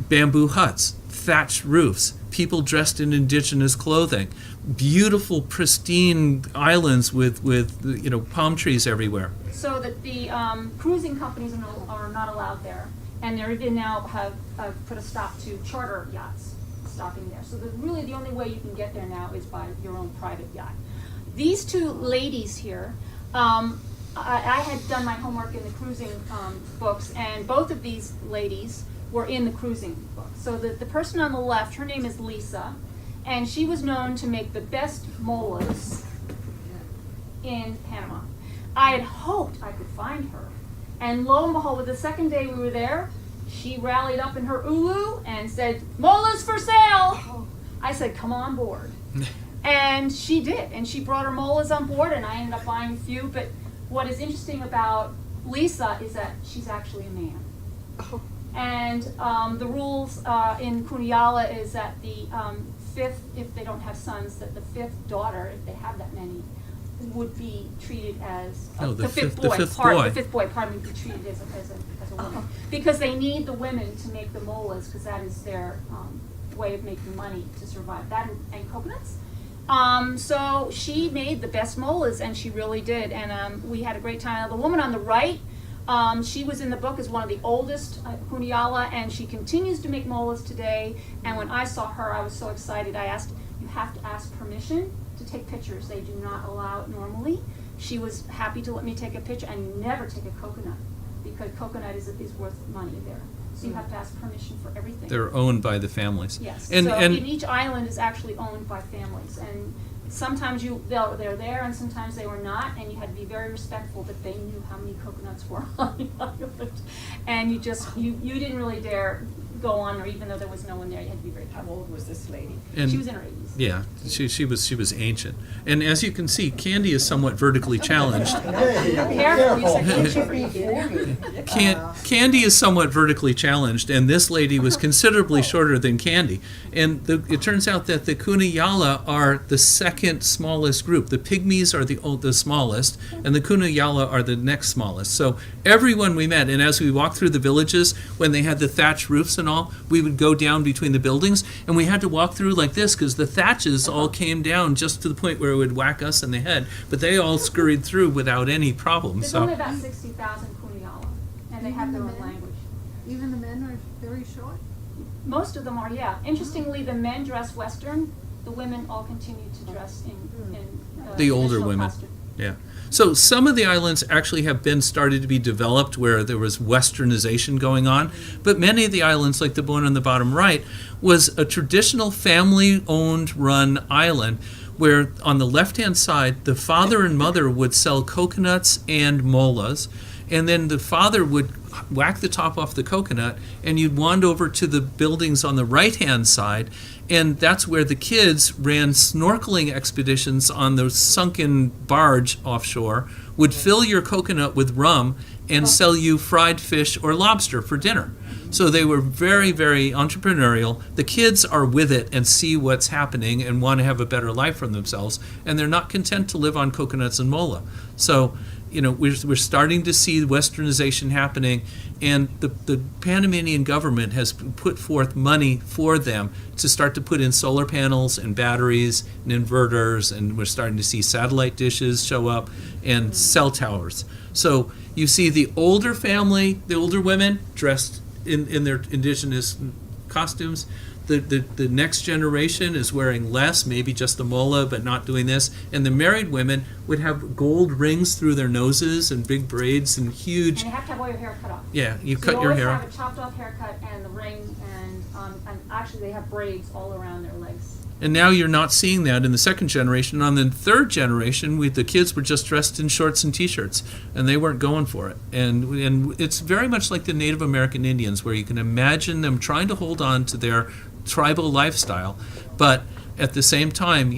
bamboo huts, thatched roofs, people dressed in indigenous clothing, beautiful, pristine islands with palm trees everywhere. So that the cruising companies are not allowed there, and they even now have put a stop to charter yachts stopping there. So really the only way you can get there now is by your own private yacht. These two ladies here, I had done my homework in the cruising books, and both of these ladies were in the cruising book. So the person on the left, her name is Lisa, and she was known to make the best molas in Panama. I had hoped I could find her, and lo and behold, the second day we were there, she rallied up in her ulu and said, "Molas for sale!" I said, "Come on board." And she did, and she brought her molas on board, and I ended up buying a few. But what is interesting about Lisa is that she's actually a man. And the rules in Cunayala is that the fifth, if they don't have sons, that the fifth daughter, if they have that many, would be treated as the fifth boy. The fifth boy, pardon me, be treated as a woman, because they need the women to make the molas, because that is their way of making money to survive. That and coconuts. So she made the best molas, and she really did, and we had a great time. Now, the woman on the right, she was in the book as one of the oldest Cunayala, and she continues to make molas today. And when I saw her, I was so excited. I asked, you have to ask permission to take pictures. They do not allow it normally. She was happy to let me take a picture, and never take a coconut, because coconut is worth money there. So you have to ask permission for everything. They're owned by the families. Yes. And in each island is actually owned by families, and sometimes they're there, and sometimes they were not, and you had to be very respectful that they knew how many coconuts were on the island, and you didn't really dare go on, or even though there was no one there, you had to be very careful. How old was this lady? And She was in her 80s. yeah, she was ancient. And as you can see, Candy is somewhat vertically challenged. Careful, you said Candy is somewhat vertically challenged, and this lady was considerably shorter than Candy. And it turns out that the Cunayala are the second smallest group. The Pygmies are the smallest, and the Cunayala are the next smallest. So everyone we met, and as we walked through the villages, when they had the thatched roofs and all, we would go down between the buildings, and we had to walk through like this because the thatches all came down just to the point where it would whack us in the head. But they all scurried through without any problem. There's only about 60,000 Cunayala, and they have their own language. Even the men are very short? Most of them are, yeah. Interestingly, the men dress Western. The women all continue to dress in The older traditional women. costume. Yeah. So some of the islands actually have been started to be developed where there was westernization going on, but many of the islands, like the one on the bottom right, was a traditional family-owned run island where on the left-hand side, the father and mother would sell coconuts and molas, and then the father would whack the top off the coconut, and you'd wander over to the buildings on the right-hand side, and that's where the kids ran snorkeling expeditions on the sunken barge offshore, would fill your coconut with rum, and sell you fried fish or lobster for dinner. So they were very, very entrepreneurial. The kids are with it and see what's happening and want to have a better life for themselves, and they're not content to live on coconuts and mola. So we're starting to see westernization happening, and the Panamanian government has put forth money for them to start to put in solar panels and batteries and inverters, and we're starting to see satellite dishes show up and cell towers. So you see the older family, the older women dressed in their indigenous costumes. The next generation is wearing less, maybe just a mola, but not doing this. And the married women would have gold rings through their noses and big braids and huge. And you have to have all your hair cut off. Yeah, you So cut your hair You off. always have a chopped off haircut and the ring, and actually they have braids all around their legs. And now you're not seeing that in the second generation. On the third generation, the kids were just dressed in shorts and T-shirts, and they weren't going for it. And it's very much like the Native American Indians, where you can imagine them trying to hold on to their tribal lifestyle, but at the same time,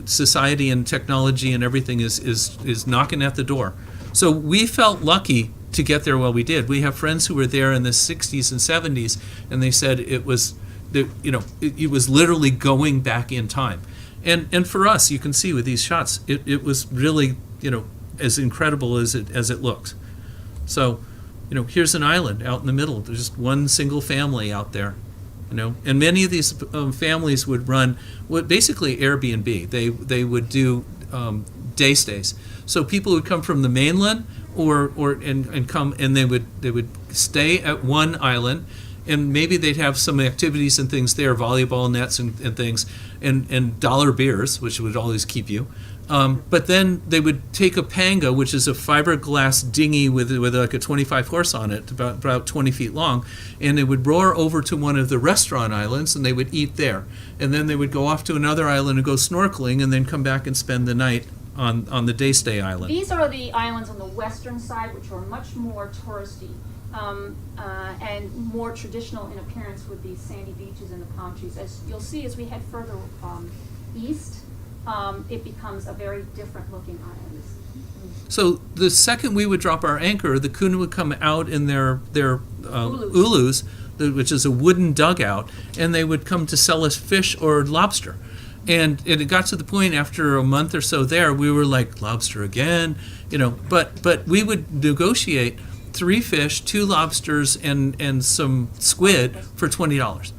society and technology and everything is knocking at the door. So we felt lucky to get there while we did. We have friends who were there in the 60s and 70s, and they said it was literally going back in time. And for us, you can see with these shots, it was really, as incredible as it looks. So, here's an island out in the middle. There's just one single family out there. And many of these families would run basically Airbnb. They would do day stays. So people would come from the mainland and come, and they would stay at one island, and maybe they'd have some activities and things there, volleyball nets and things, and dollar beers, which would always keep you. But then they would take a panga, which is a fiberglass dinghy with like a 25 horse on it, about 20 feet long, and they would roar over to one of the restaurant islands, and they would eat there. And then they would go off to another island and go snorkeling, and then come back and spend the night on the day stay island. These are the islands on the western side, which are much more touristy and more traditional in appearance, with these sandy beaches and the palm trees. As you'll see as we head further east, it becomes a very different looking island. So the second we would drop our anchor, the Kuna would come out in their ulus, which is a wooden dugout, and they would come to sell us fish or lobster. And it got to the point after a month or so there, we were like, lobster again, but we would negotiate 3 fish, 2 lobsters, and some squid for $20.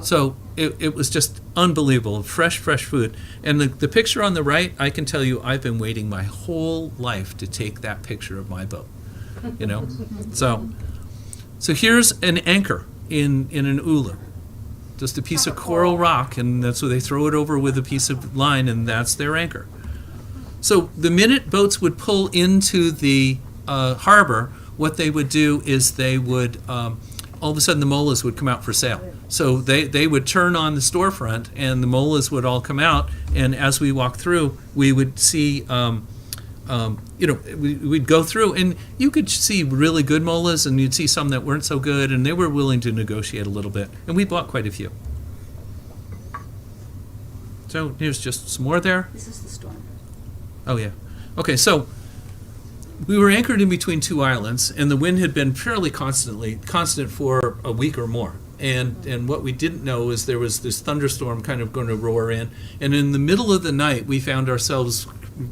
So it was just unbelievable, fresh food. And the picture on the right, I can tell you, I've been waiting my whole life to take that picture of my boat, So here's an anchor in an ulu. Just a piece of coral rock, and that's where they throw it over with a piece of line, and that's their anchor. So the minute boats would pull into the harbor, what they would do is they would, all of a sudden the molas would come out for sale. So they would turn on the storefront, and the molas would all come out, and as we walked through, we would see, we'd go through, and you could see really good molas, and you'd see some that weren't so good, and they were willing to negotiate a little bit, and we bought quite a few. So here's just some more there. This is the storm. Oh yeah. Okay, so we were anchored in between 2 islands, and the wind had been fairly constant for a week or more. And what we didn't know is there was this thunderstorm kind of going to roar in, and in the middle of the night we found ourselves,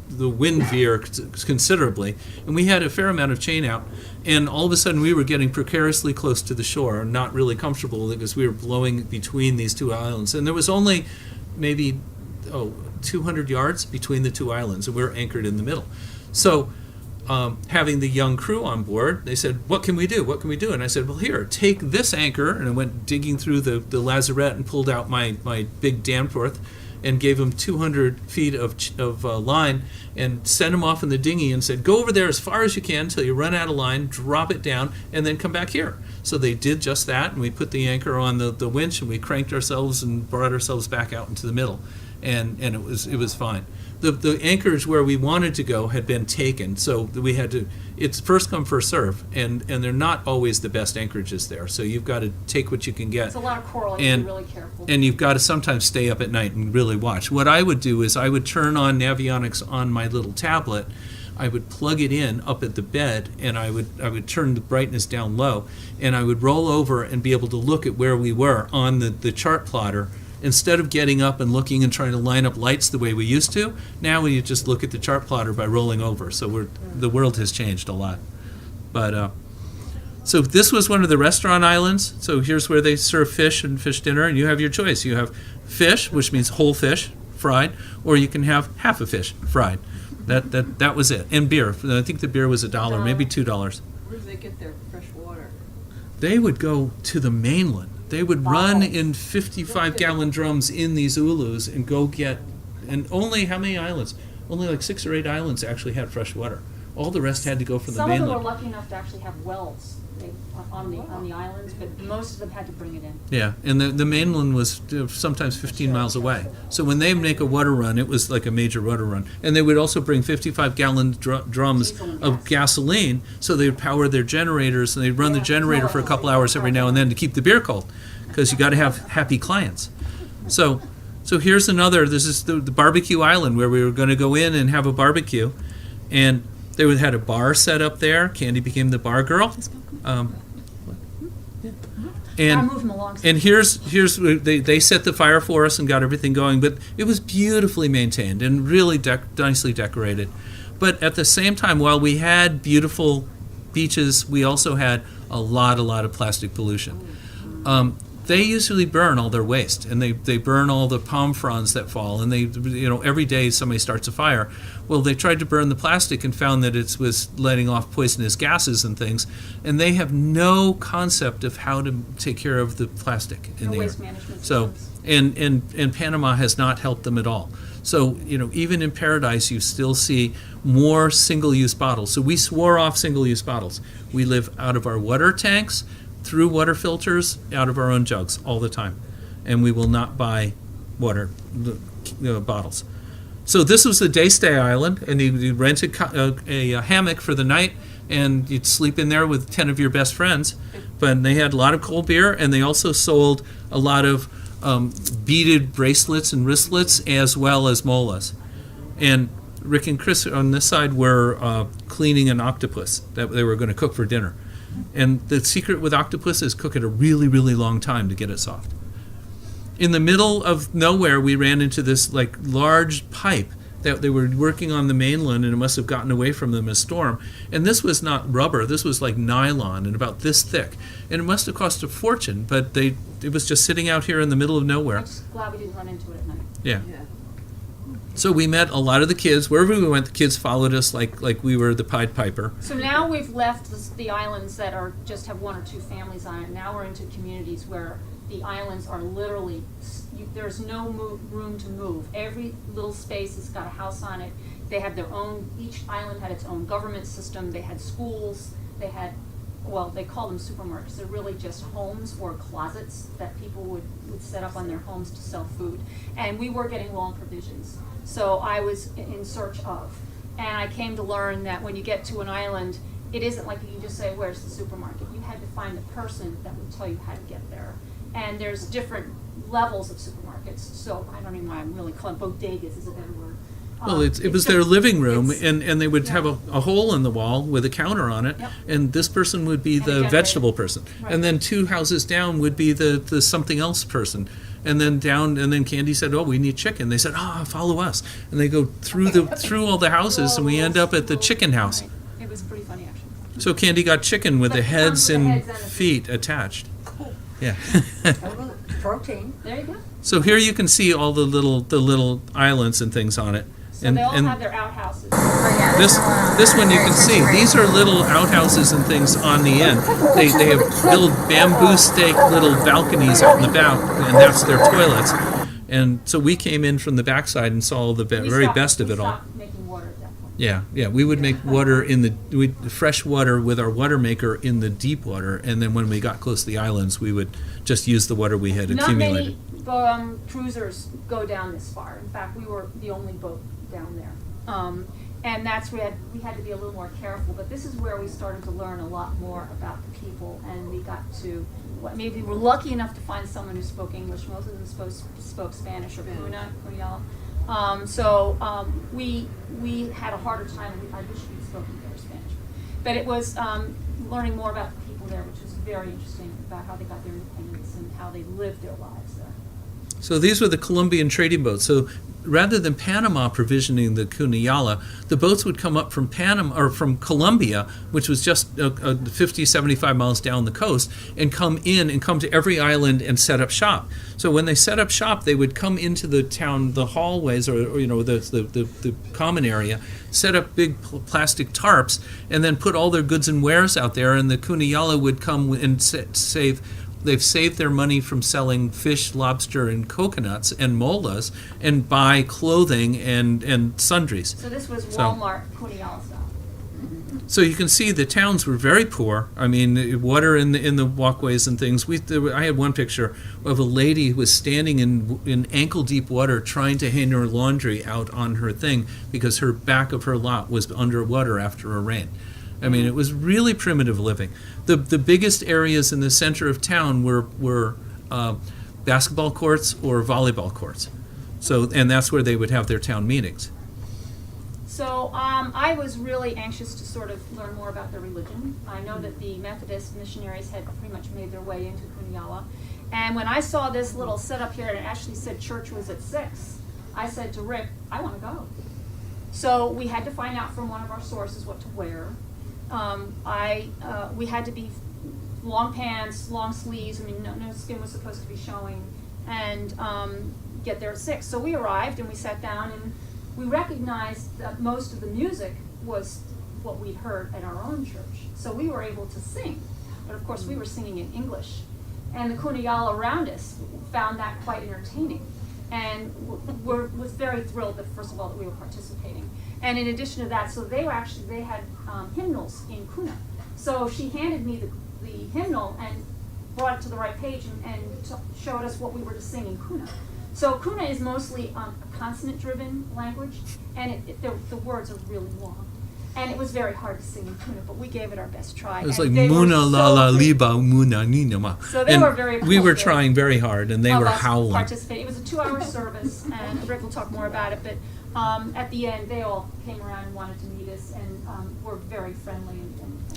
the wind veer considerably, and we had a fair amount of chain out, and all of a sudden we were getting precariously close to the shore, and not really comfortable because we were blowing between these 2 islands, and there was only maybe 200 yards between the 2 islands, and we were anchored in the middle. So having the young crew on board, they said, what can we do? What can we do? And I said, well, here, take this anchor. And I went digging through the lazarette and pulled out my big Danforth and gave them 200 feet of line and sent them off in the dinghy and said, go over there as far as you can until you run out of line, drop it down, and then come back here. So they did just that, and we put the anchor on the winch, and we cranked ourselves and brought ourselves back out into the middle. And it was fine. The anchors where we wanted to go had been taken, so we had to. It's first come first serve, and they're not always the best anchorages there. So you've got to take what you can get. It's a lot of coral. You have to be really careful. And you've got to sometimes stay up at night and really watch. What I would do is I would turn on Navionics on my little tablet. I would plug it in up at the bed, and I would turn the brightness down low, and I would roll over and be able to look at where we were on the chart plotter instead of getting up and looking and trying to line up lights the way we used to, now we just look at the chart plotter by rolling over. So the world has changed a lot. But so this was one of the restaurant islands. So here's where they serve fish and fish dinner, and you have your choice. You have fish, which means whole fish, fried, or you can have half a fish fried. That was it. And beer. I think the beer was $1, maybe $2. Where do they get their fresh water? They would go to the mainland. They would run in 55-gallon drums in these ulus and go get, and only how many islands? Only like 6 or 8 islands actually had fresh water. All the rest had to go from the Some of them mainland. were lucky enough to actually have wells on the islands, but most of them had to bring it in. Yeah, and the mainland was sometimes 15 miles away. So when they make a water run, it was like a major water run. And they would also bring 55-gallon drums Diesel and of gas. gasoline, so they would power their generators, and they'd run the generator for a couple hours every now and then to keep the beer cold, because you got to have happy clients. So here's another. This is the barbecue island where we were going to go in and have a barbecue, and they had a bar set up there. Candy became the bar girl. I moved them along. And here's they set the fire for us and got everything going, but it was beautifully maintained and really nicely decorated. But at the same time, while we had beautiful beaches, we also had a lot of plastic pollution. They usually burn all their waste, and they burn all the palm fronds that fall, and every day somebody starts a fire. Well, they tried to burn the plastic and found that it was letting off poisonous gases and things, and they have no concept of how to take care of the plastic in No the air. waste management So, systems. and Panama has not helped them at all. So, even in Paradise, you still see more single-use bottles. So we swore off single-use bottles. We live out of our water tanks, through water filters, out of our own jugs all the time. And we will not buy water bottles. So this was a day stay island, and you rented a hammock for the night, and you'd sleep in there with 10 of your best friends. But they had a lot of cold beer, and they also sold a lot of beaded bracelets and wristlets, as well as molas. And Rick and Chris on this side were cleaning an octopus that they were going to cook for dinner. And the secret with octopus is cook it a really, really long time to get it soft. In the middle of nowhere, we ran into this large pipe that they were working on the mainland, and it must have gotten away from them in a storm. And this was not rubber; this was like nylon and about this thick. And it must have cost a fortune, but it was just sitting out here in the middle of nowhere. I'm just glad we didn't run into it at night. Yeah. So we met a lot of the kids. Wherever we went, the kids followed us like we were the Pied Piper. So now we've left the islands that just have 1 or 2 families on it. Now we're into communities where the islands are literally, there's no room to move. Every little space has got a house on it. They have their own, each island had its own government system. They had schools. They had, they call them supermarkets. They're really just homes or closets that people would set up on their homes to sell food. And we were getting low on provisions. So I was in search of. And I came to learn that when you get to an island, it isn't like you can just say, where's the supermarket? You had to find the person that would tell you how to get there. And there's different levels of supermarkets. So I don't even know why I'm really calling bodegas is a better word. Well, it was their living room, it's- and they would have a hole in the wall with a counter on it, Yep. and this person would be And a the generator. vegetable person. Right. And then 2 houses down would be the something else person. And then Candy said, oh, we need chicken. They said, follow us. And they go through all the houses, and we end up at the chicken house. Right. It was pretty funny, actually. So Candy got chicken with But the it heads comes with the and heads and the feet attached. Yeah. Protein. There you go. So here you can see all the little islands and things on it. So they all have their outhouses. This one you can see. These are little outhouses and things on the end. They have little bamboo stake little balconies out in the back, and that's their toilets. And so we came in from the backside and saw the very best of it all. We stopped making water at that point. Yeah. We would make water fresh water with our water maker in the deep water, and then when we got close to the islands, we would just use the water we had accumulated. Not many cruisers go down this far. In fact, we were the only boat down there. And that's where we had to be a little more careful. But this is where we started to learn a lot more about the people, and we got to, maybe we were lucky enough to find someone who spoke English. Most of them spoke Spanish or Cuyala. We had a harder time. I wish we'd spoken better Spanish. But it was learning more about the people there, which was very interesting, about how they got their independence and how they lived their lives there. So these were the Colombian trading boats. So rather than Panama provisioning the Cunayala, the boats would come up from Panama or from Colombia, which was just 50, 75 miles down the coast, and come to every island and set up shop. So when they set up shop, they would come into the town, the hallways, or the common area, set up big plastic tarps, and then put all their goods and wares out there, and the Cunayala would come and they've saved their money from selling fish, lobster, and coconuts and molas, and buy clothing and sundries. So this was So- Walmart Cunayala style. So you can see the towns were very poor. I mean, water in the walkways and things. I had one picture of a lady who was standing in ankle deep water trying to hang her laundry out on her thing because her back of her lot was underwater after a rain. I mean, it was really primitive living. The biggest areas in the center of town were basketball courts or volleyball courts. So, and that's where they would have their town meetings. So I was really anxious to sort of learn more about their religion. I know that the Methodist missionaries had pretty much made their way into Cunayala. And when I saw this little setup here and it actually said church was at 6, I said to Rick, I want to go. So we had to find out from one of our sources what to wear. We had to be long pants, long sleeves. I mean, no skin was supposed to be showing, and get there at 6. So we arrived and we sat down and we recognized that most of the music was what we'd heard at our own church. So we were able to sing, but of course we were singing in English. And the Cunayala around us found that quite entertaining, and was very thrilled that, first of all, that we were participating. And in addition to that, so they had hymnals in Kuna. So she handed me the hymnal and brought it to the right page and showed us what we were to sing in Kuna. So Kuna is mostly a consonant-driven language, and the words are really long. And it was very hard to sing in Kuna, but we gave it our best try. It was And like they were Muna so la la great. liba Muna nina ma. So they And were very we were appreciative trying very hard, and they of were us howling. participating. It was a 2-hour service, and Rick will talk more about it, but at the end, they all came around and wanted to meet us, and were very friendly.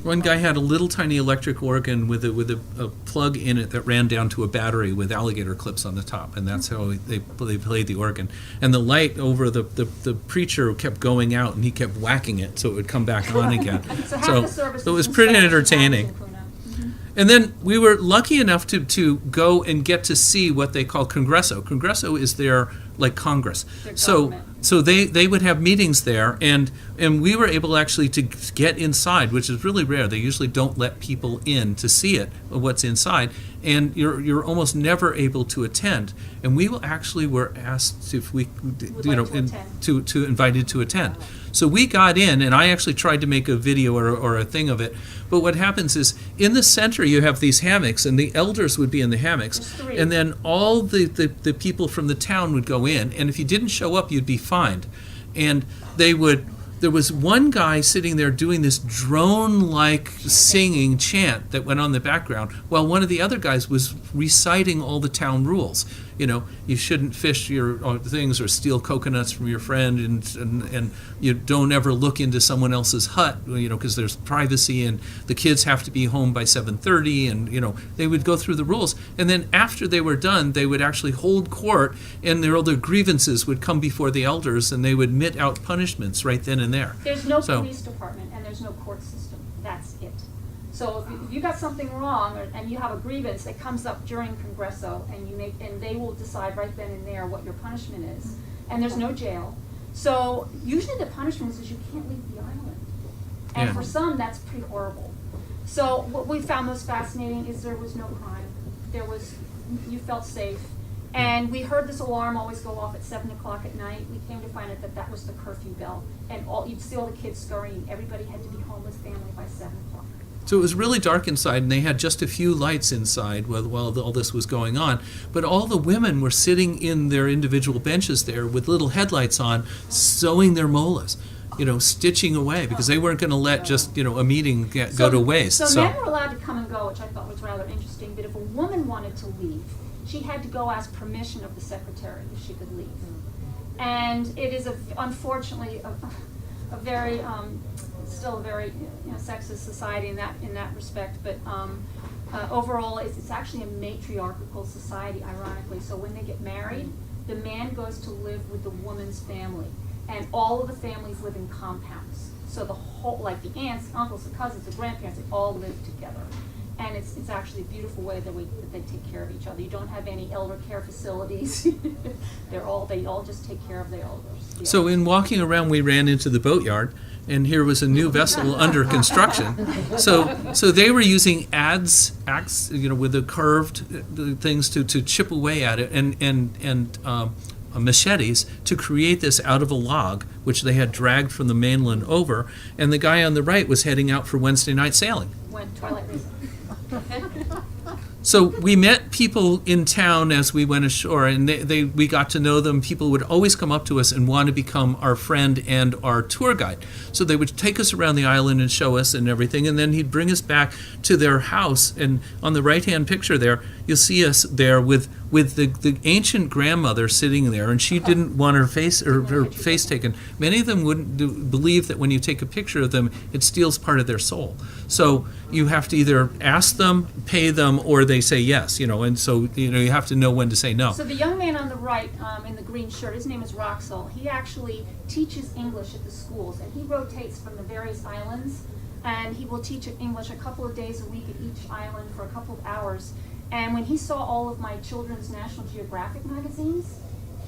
One guy had a little tiny electric organ with a plug in it that ran down to a battery with alligator clips on the top, and that's how they played the organ. And the light over the preacher kept going out, and he kept whacking it so it would come back on again. So half the service it was in pretty Spanish and half entertaining. in Kuna. And then we were lucky enough to go and get to see what they call Congreso. Congreso is their like Congress. Their So government. so they would have meetings there, and we were able actually to get inside, which is really rare. They usually don't let people in to see it, what's inside, and you're almost never able to attend. And we were asked if we Would like to attend. to invited to attend. So we got in, and I actually tried to make a video or a thing of it. But what happens is, in the center you have these hammocks, and the elders would be in the hammocks, There's 3. and then all the people from the town would go in, and if you didn't show up, you'd be fined. And there was one guy sitting there doing this drone-like singing chant that went on in the background, while one of the other guys was reciting all the town rules. You know, you shouldn't fish your things or steal coconuts from your friend, and you don't ever look into someone else's hut, you know, because there's privacy, and the kids have to be home by 7:30, and, you know, they would go through the rules. And then after they were done, they would actually hold court, and their grievances would come before the elders, and they would mete out punishments right then and there. There's no So- police department and there's no court system. That's it. So if you got something wrong and you have a grievance that comes up during Congreso, and they will decide right then and there what your punishment is. And there's no jail. So usually the punishment is you can't leave the island. And Yeah. for some, that's pretty horrible. So what we found most fascinating is there was no crime. You felt safe. And we heard this alarm always go off at 7 o'clock at night. We came to find out that was the curfew bell. And you'd see all the kids scurrying. Everybody had to be home with family by 7 o'clock. So it was really dark inside, and they had just a few lights inside while all this was going on. But all the women were sitting in their individual benches there with little headlights on, sewing their molas, you know, stitching away, because they weren't going to let just, you know, a meeting go to waste. So men were allowed to come and go, which I thought was rather interesting. But if a woman wanted to leave, she had to go ask permission of the secretary if she could leave. And it is unfortunately a very still a very sexist society in that respect. But overall, it's actually a matriarchal society, ironically. So when they get married, the man goes to live with the woman's family, and all of the families live in compounds. So the whole, like the aunts, uncles, the cousins, the grandparents, they all live together. And it's actually a beautiful way that they take care of each other. You don't have any elder care facilities. They all just take care of their elders. So in walking around, we ran into the boatyard, and here was a new vessel under construction. So they were using axe, with the curved things to chip away at it, and machetes to create this out of a log, which they had dragged from the mainland over. And the guy on the right was heading out for Wednesday night sailing. When twilight racing. So we met people in town as we went ashore, and we got to know them. People would always come up to us and want to become our friend and our tour guide. So they would take us around the island and show us and everything, and then he'd bring us back to their house. And on the right-hand picture there, you'll see us there with the ancient grandmother sitting there, and she didn't want her face taken. Many of them wouldn't believe that when you take a picture of them, it steals part of their soul. So you have to either ask them, pay them, or they say yes, and so you have to know when to say no. So the young man on the right in the green shirt, his name is Roxel. He actually teaches English at the schools, and he rotates from the various islands, and he will teach English a couple of days a week at each island for a couple of hours. And when he saw all of my children's National Geographic magazines,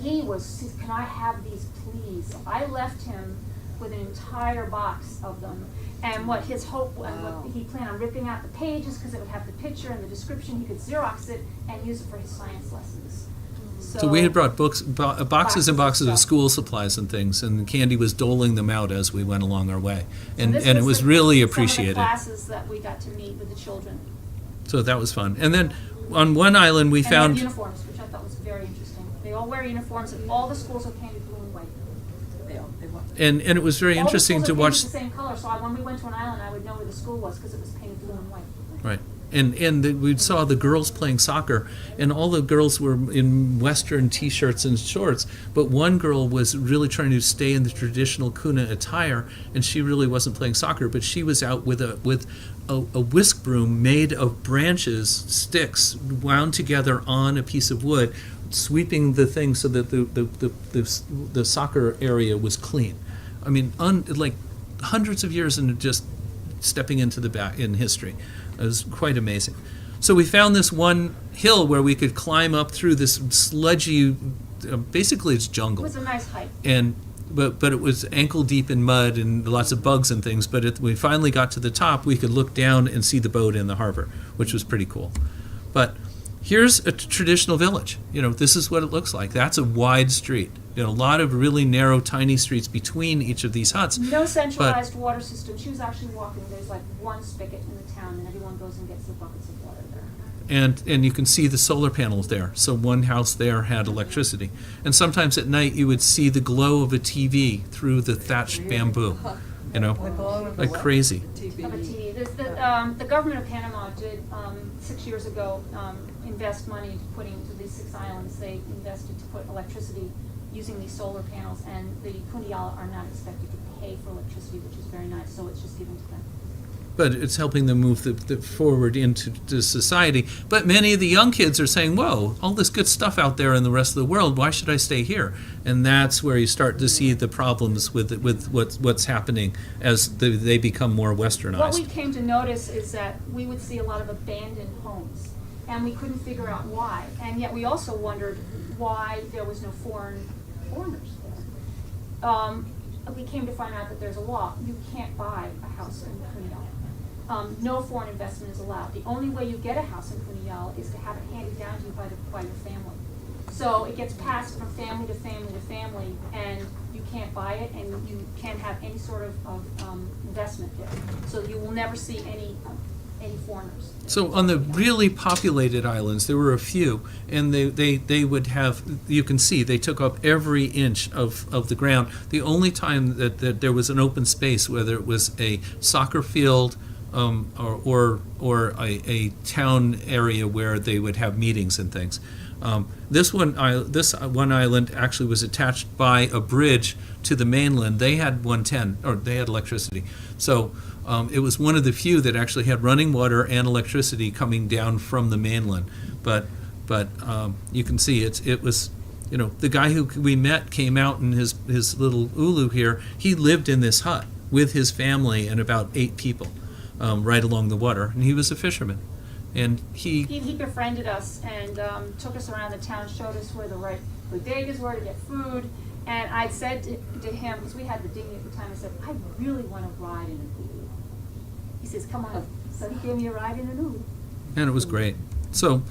he was, can I have these please? So I left him with an entire box of them. And what his hope, and what he planned on ripping out the pages because it would have the picture and the description. He could Xerox it and use it for his science lessons. So we had brought boxes and boxes of school supplies and things, and Candy was doling them out as we went along our way. And it was really appreciated. Some of the classes that we got to meet with the children. So that was fun. And then on one island we And found... they had uniforms, which I thought was very interesting. They all wear uniforms, and all the schools are painted blue and white. And it was very interesting to watch... All the schools are painted the same color, so when we went to an island, I would know where the school was because it was painted blue and white. Right. We saw the girls playing soccer, and all the girls were in Western T-shirts and shorts, but one girl was really trying to stay in the traditional Kuna attire, and she really wasn't playing soccer, but she was out with a whisk broom made of branches, sticks, wound together on a piece of wood, sweeping the thing so that the soccer area was clean. I mean, like hundreds of years into just stepping into the back in history. It was quite amazing. So we found this one hill where we could climb up through this sludgy, basically it's jungle. It was a nice hike. But it was ankle deep in mud and lots of bugs and things. But we finally got to the top, we could look down and see the boat in the harbor, which was pretty cool. But here's a traditional village. This is what it looks like. That's a wide street. A lot of really narrow, tiny streets between each of these huts. No centralized water system. She was actually walking. There's like one spigot in the town, and everyone goes and gets the buckets of water there. And you can see the solar panels there. So one house there had electricity. And sometimes at night you would see the glow of a TV through the thatched bamboo. Like crazy. Of a TV. The government of Panama did 6 years ago invest money to put into these 6 islands. They invested to put electricity using these solar panels, and the Kundiala are not expected to pay for electricity, which is very nice, so it's just given to them. But it's helping them move forward into society. But many of the young kids are saying, whoa, all this good stuff out there in the rest of the world, why should I stay here? And that's where you start to see the problems with what's happening as they become more westernized. What we came to notice is that we would see a lot of abandoned homes, and we couldn't figure out why. And yet we also wondered why there was no foreigners there. We came to find out that there's a law. You can't buy a house in Cundial. No foreign investment is allowed. The only way you get a house in Cundial is to have it handed down to you by your family. So it gets passed from family to family to family, and you can't buy it, and you can't have any sort of investment there. So you will never see any foreigners. So on the really populated islands, there were a few, and they would have, you can see, they took up every inch of the ground. The only time that there was an open space, whether it was a soccer field or a town area where they would have meetings and things. This one island actually was attached by a bridge to the mainland. They had 110, or they had electricity. So It was one of the few that actually had running water and electricity coming down from the mainland. But you can see it was, the guy who we met came out in his little ulu here. He lived in this hut with his family and about 8 people right along the water, and he was a fisherman. And He befriended us and took us around the town, showed us where the right bodegas were to get food. And I said to him, because we had the dinghy at the time, I said, I really want to ride in an ulu. He says, come on. So he gave me a ride in an ulu. And it was great. So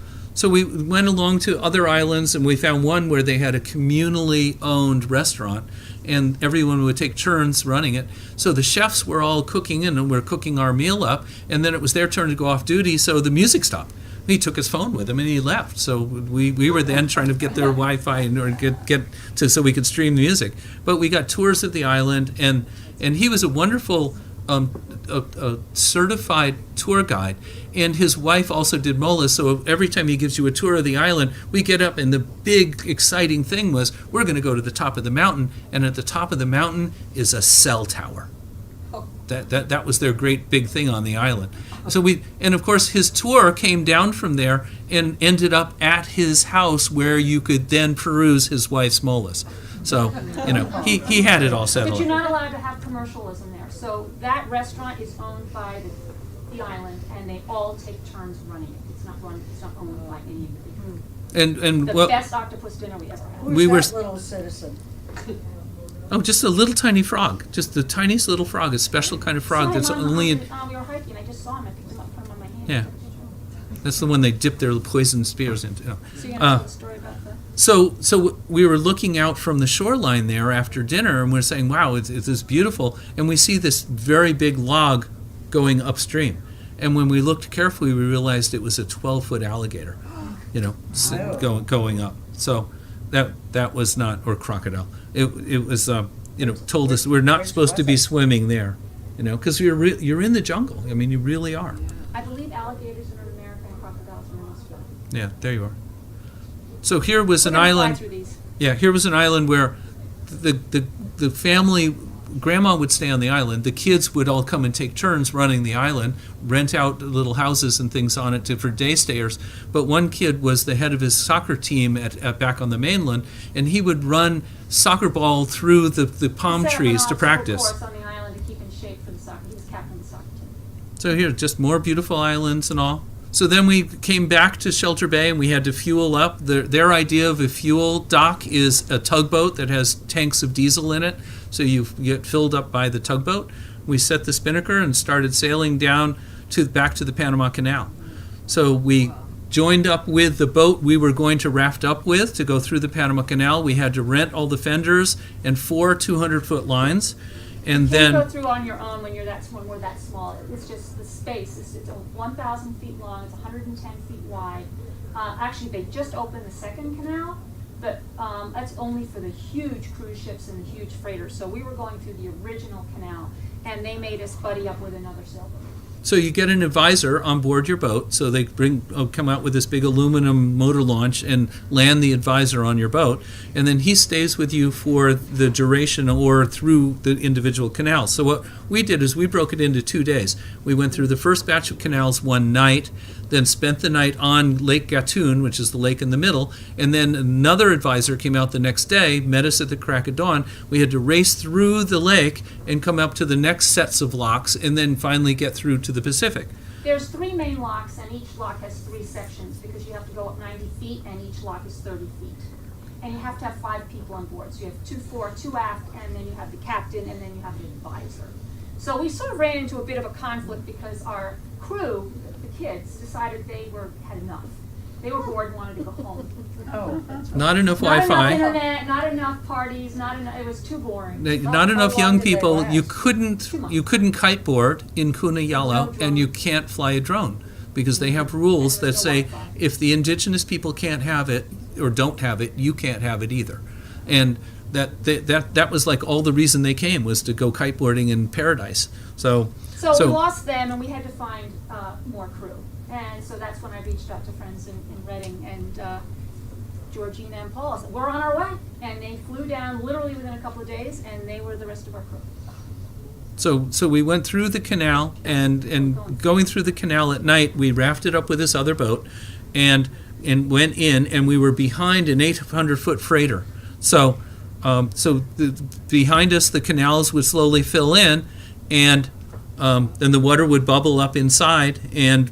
we went along to other islands, and we found one where they had a communally owned restaurant, and everyone would take turns running it. So the chefs were all cooking in, and we're cooking our meal up, and then it was their turn to go off duty, so the music stopped. He took his phone with him and he left. So we were then trying to get their Wi-Fi in order to get to so we could stream the music. But we got tours of the island, and he was a wonderful a certified tour guide, and his wife also did molas. So every time he gives you a tour of the island, we get up, and the big exciting thing was we're going to go to the top of the mountain, and at the top of the mountain is a cell tower. That was their great big thing on the island. So and of course his tour came down from there and ended up at his house where you could then peruse his wife's molas. So, he had it all settled. But you're not allowed to have commercialism there. So that restaurant is owned by the island, and they all take turns running it. It's not owned by any individual. And The best octopus dinner we ever had. Who's that little citizen? Oh, just a little tiny frog. Just the tiniest little frog, a special kind of frog that's only in... We were hiking, I just saw him, I picked him up, put him on my hand. Yeah. That's the one they dip their poison spears into. So you're going to tell the story about that? So we were looking out from the shoreline there after dinner, and we're saying, wow, it's beautiful. And we see this very big log going upstream. And when we looked carefully, we realized it was a 12-foot alligator, going up. So that was not, or crocodile. It was, told us we're not supposed to be swimming there, because you're in the jungle. I mean, you really are. I believe alligators are in America and crocodiles are in Australia. Yeah, there you are. So here was an We're gonna fly island. through these. Yeah, here was an island where the family, grandma would stay on the island. The kids would all come and take turns running the island, rent out little houses and things on it for day stayers. But one kid was the head of his soccer team at back on the mainland, and he would run soccer ball through the palm trees to practice. Set up an obstacle course on the island to keep in shape for the soccer. He was captain of the soccer team. So here, just more beautiful islands and all. So then we came back to Shelter Bay, and we had to fuel up. Their idea of a fuel dock is a tugboat that has tanks of diesel in it, so you get filled up by the tugboat. We set the spinnaker and started sailing down back to the Panama Canal. So we joined up with the boat we were going to raft up with to go through the Panama Canal. We had to rent all the fenders and 4 200-foot lines. And You then can't go through on your own when we're that small. It's just the space. It's 1,000 feet long. It's 110 feet wide. Actually, they just opened the second canal, but that's only for the huge cruise ships and the huge freighters. So we were going through the original canal, and they made us buddy up with another sailboat. So you get an advisor on board your boat. So they come out with this big aluminum motor launch and land the advisor on your boat, and then he stays with you for the duration or through the individual canals. So what we did is we broke it into 2 days. We went through the first batch of canals one night, then spent the night on Lake Gatun, which is the lake in the middle, and then another advisor came out the next day, met us at the crack of dawn. We had to race through the lake and come up to the next sets of locks, and then finally get through to the Pacific. There's 3 main locks, and each lock has 3 sections because you have to go up 90 feet, and each lock is 30 feet. And you have to have 5 people on board. So you have 2 fore, 2 aft, and then you have the captain, and then you have the advisor. So we sort of ran into a bit of a conflict because our crew, the kids, decided they had enough. They were bored and wanted to go home. Oh, Not enough Not enough Wi-Fi. internet, not enough parties, it was too boring. Not enough long young did they people. last? You Too couldn't kiteboard in Cunayala, No drone. and you can't fly a drone because they have rules And that there's no say Wi-Fi. if the indigenous people can't have it or don't have it, you can't have it either. And that was like all the reason they came was to go kiteboarding in paradise. So So we lost them, and we had to find more crew. And so that's when I reached out to friends in Reading, and Georgina and Paul said, we're on our way. And they flew down literally within a couple of days, and they were the rest of our crew. So we went through the canal, and going through the canal at night, we rafted up with this other boat, and went in, and we were behind an 800-foot freighter. So behind us, the canals would slowly fill in, and then the water would bubble up inside. And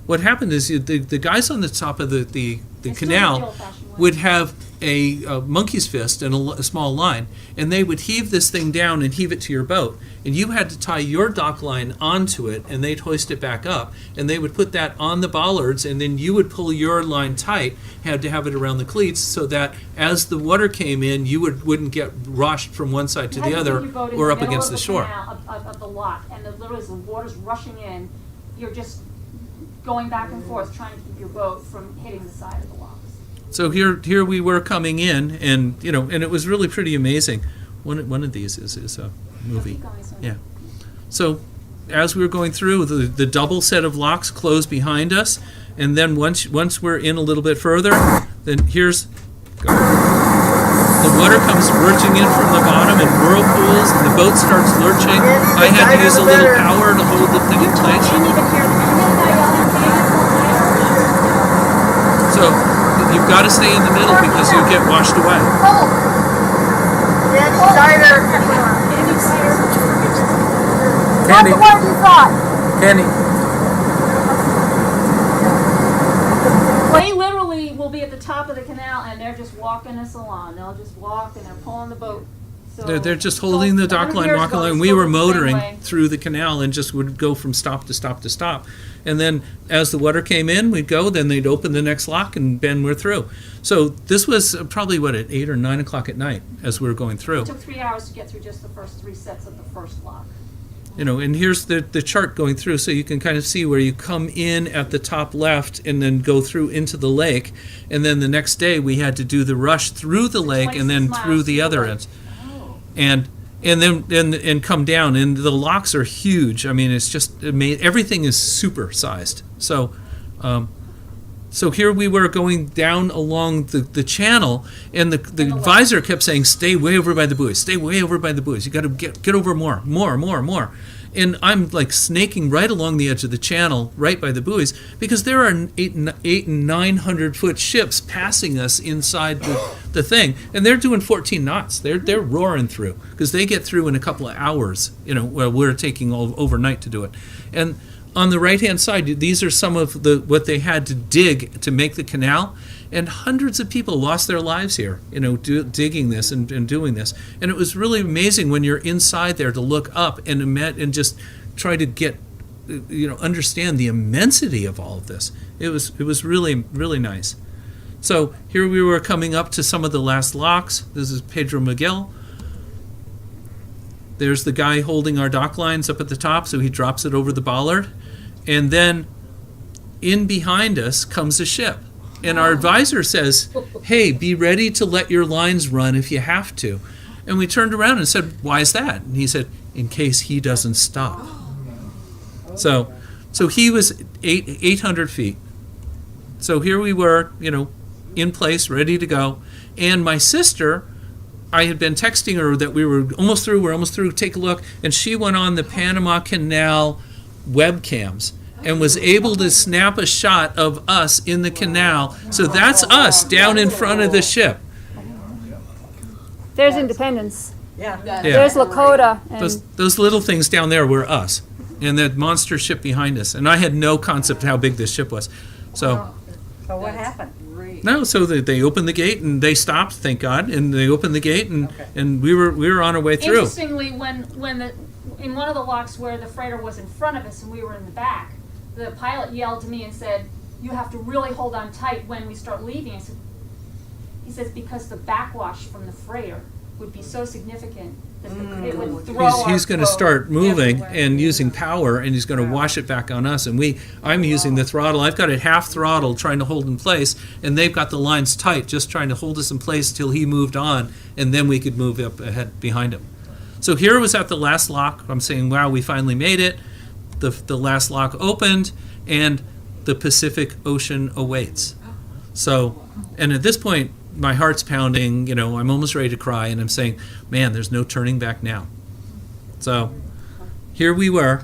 what happened is the guys on the top of the canal would have a monkey's fist and a small line, and they would heave this thing down and heave it to your boat, and you had to tie your dock line onto it, and they'd hoist it back up, and they would put that on the bollards, and then you would pull your line tight, had to have it around the cleats, so that as the water came in, you wouldn't get washed from one side to the other or up against the shore. Of the lock, and literally as the water's rushing in, you're just going back and forth trying to keep your boat from hitting the side of the locks. So here we were coming in, and and it was really pretty amazing. One of these is a movie. Yeah. So as we were going through, the double set of locks closed behind us, and then once we're in a little bit further, then here's the water comes lurching in from the bottom in whirlpools, and the boat starts lurching. I had to use a little power to hold the thing in place. So you've got to stay in the middle because you get washed away. Candy. Candy. They literally will be at the top of the canal, and they're just walking us along. They'll just walk, and they're pulling the boat. So They're just holding the dock line, walking along. We were motoring through the canal and just would go from stop to stop to stop. And then as the water came in, we'd go, then they'd open the next lock, and then we're through. So this was probably, at 8 or 9 o'clock at night as we were going through. It took 3 hours to get through just the first 3 sets of the first lock. And here's the chart going through, so you can kind of see where you come in at the top left and then go through into the lake. And then the next day we had to do the rush through the lake and then through the other end. And then come down, and the locks are huge. I mean, it's just amazing. Everything is super sized. So here we were going down along the channel, and the advisor kept saying, "Stay way over by the buoys. Stay way over by the buoys. You got to get over more." And I'm like snaking right along the edge of the channel, right by the buoys, because there are 800 and 900 foot ships passing us inside the thing, and they're doing 14 knots. They're roaring through because they get through in a couple of hours. Where we're taking overnight to do it. And on the right-hand side, these are some of what they had to dig to make the canal, and hundreds of people lost their lives here, digging this and doing this. And it was really amazing when you're inside there to look up and just try to get, understand the immensity of all of this. It was really, really nice. So here we were coming up to some of the last locks. This is Pedro Miguel. There's the guy holding our dock lines up at the top, so he drops it over the bollard. And then in behind us comes a ship. And our advisor says, "Hey, be ready to let your lines run if you have to." And we turned around and said, "Why is that?" And he said, "In case he doesn't stop." So he was 800 feet. So here we were, in place, ready to go. And my sister, I had been texting her that we're almost through, take a look. And she went on the Panama Canal webcams and was able to snap a shot of us in the canal. So that's us down in front of the ship. There's Independence. Yeah. There's Lakota. And Those little things down there were us, and that monster ship behind us. And I had no concept how big this ship was. So what happened? no, so they opened the gate and they stopped, thank God, and they opened the gate and we were on our way through. Interestingly, in one of the locks where the freighter was in front of us and we were in the back, the pilot yelled to me and said, "You have to really hold on tight when we start leaving." He says, because the backwash from the freighter would be so significant that it would throw He's going to boat start moving everywhere. and using power, and he's going to wash it back on us. And I'm using the throttle. I've got it half throttle trying to hold in place, and they've got the lines tight, just trying to hold us in place till he moved on, and then we could move up ahead behind him. So here was at the last lock. I'm saying, wow, we finally made it. The last lock opened, and the Pacific Ocean awaits. So, and at this point, my heart's pounding, I'm almost ready to cry, and I'm saying, man, there's no turning back now. So here we were,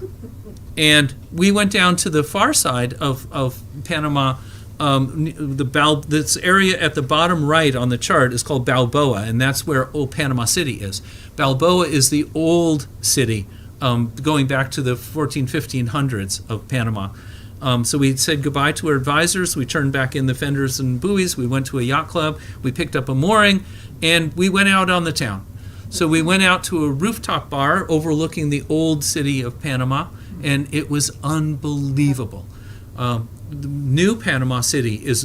and we went down to the far side of Panama. This area at the bottom right on the chart is called Balboa, and that's where old Panama City is. Balboa is the old city, going back to the 1500s of Panama. So we said goodbye to our advisors. We turned back in the fenders and buoys. We went to a yacht club. We picked up a mooring, and we went out on the town. So we went out to a rooftop bar overlooking the old city of Panama, and it was unbelievable. The new Panama City is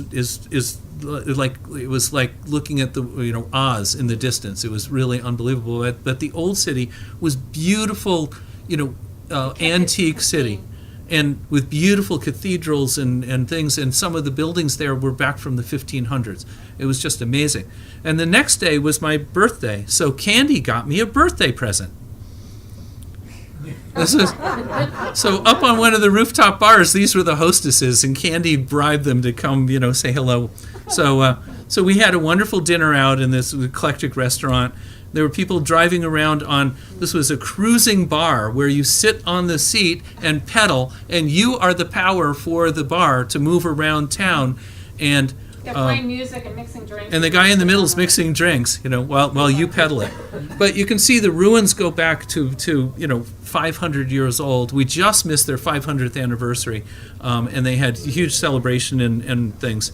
like, it was like looking at the Oz in the distance. It was really unbelievable. But the old city was beautiful, antique city, and with beautiful cathedrals and things. And some of the buildings there were back from the 1500s. It was just amazing. And the next day was my birthday, so Candy got me a birthday present. So up on one of the rooftop bars, these were the hostesses, and Candy bribed them to come, say hello. So we had a wonderful dinner out in this eclectic restaurant. There were people driving around this was a cruising bar where you sit on the seat and pedal, and you are the power for the bar to move around town. And They're playing music and mixing drinks. and the guy in the middle is mixing drinks, while you pedal it. But you can see the ruins go back to 500 years old. We just missed their 500th anniversary, and they had huge celebration and things.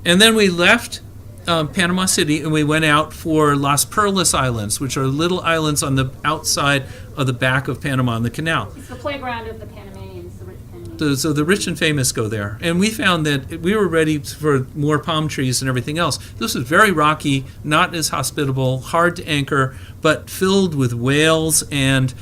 And then we left Panama City, and we went out for Las Perlas Islands, which are little islands on the outside of the back of Panama on the canal. It's the playground of the Panamanians, the rich Panamanians. So the rich and famous go there. And we found that we were ready for more palm trees and everything else. This was very rocky, not as hospitable, hard to anchor, but filled with whales and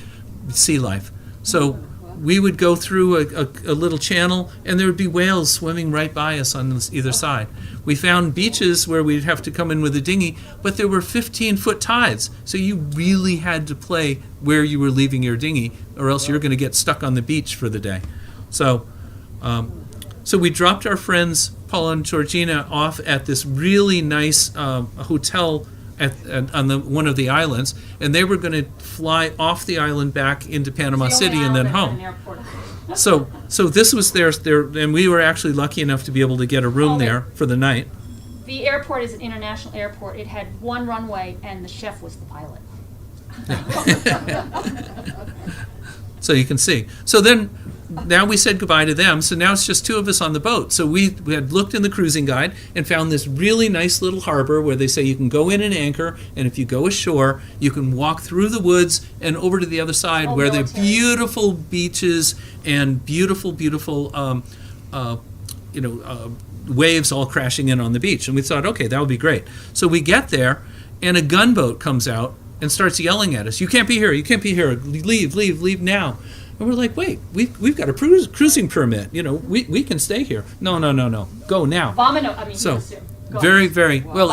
sea life. So we would go through a little channel, and there would be whales swimming right by us on either side. We found beaches where we'd have to come in with a dinghy, but there were 15-foot tides. So you really had to play where you were leaving your dinghy, or else you're going to get stuck on the beach for the day. So we dropped our friends Paula and Georgina off at this really nice hotel on one of the islands, and they were going to fly off the island back into Panama City and then home. So this was their, and we were actually lucky enough to be able to get a room there for the night. The airport is an international airport. It had one runway, and the chef was the pilot. So you can see. So then, now we said goodbye to them, so now it's just two of us on the boat. So we had looked in the cruising guide and found this really nice little harbor where they say you can go in and anchor, and if you go ashore, you can walk through the woods and over to the other side where there are beautiful beaches and beautiful waves all crashing in on the beach. And we thought, okay, that would be great. So we get there, and a gunboat comes out and starts yelling at us, "You can't be here, you can't be here, leave now." And we're like, wait, we've got a cruising permit. We can stay here. No, go now. So, very, very well.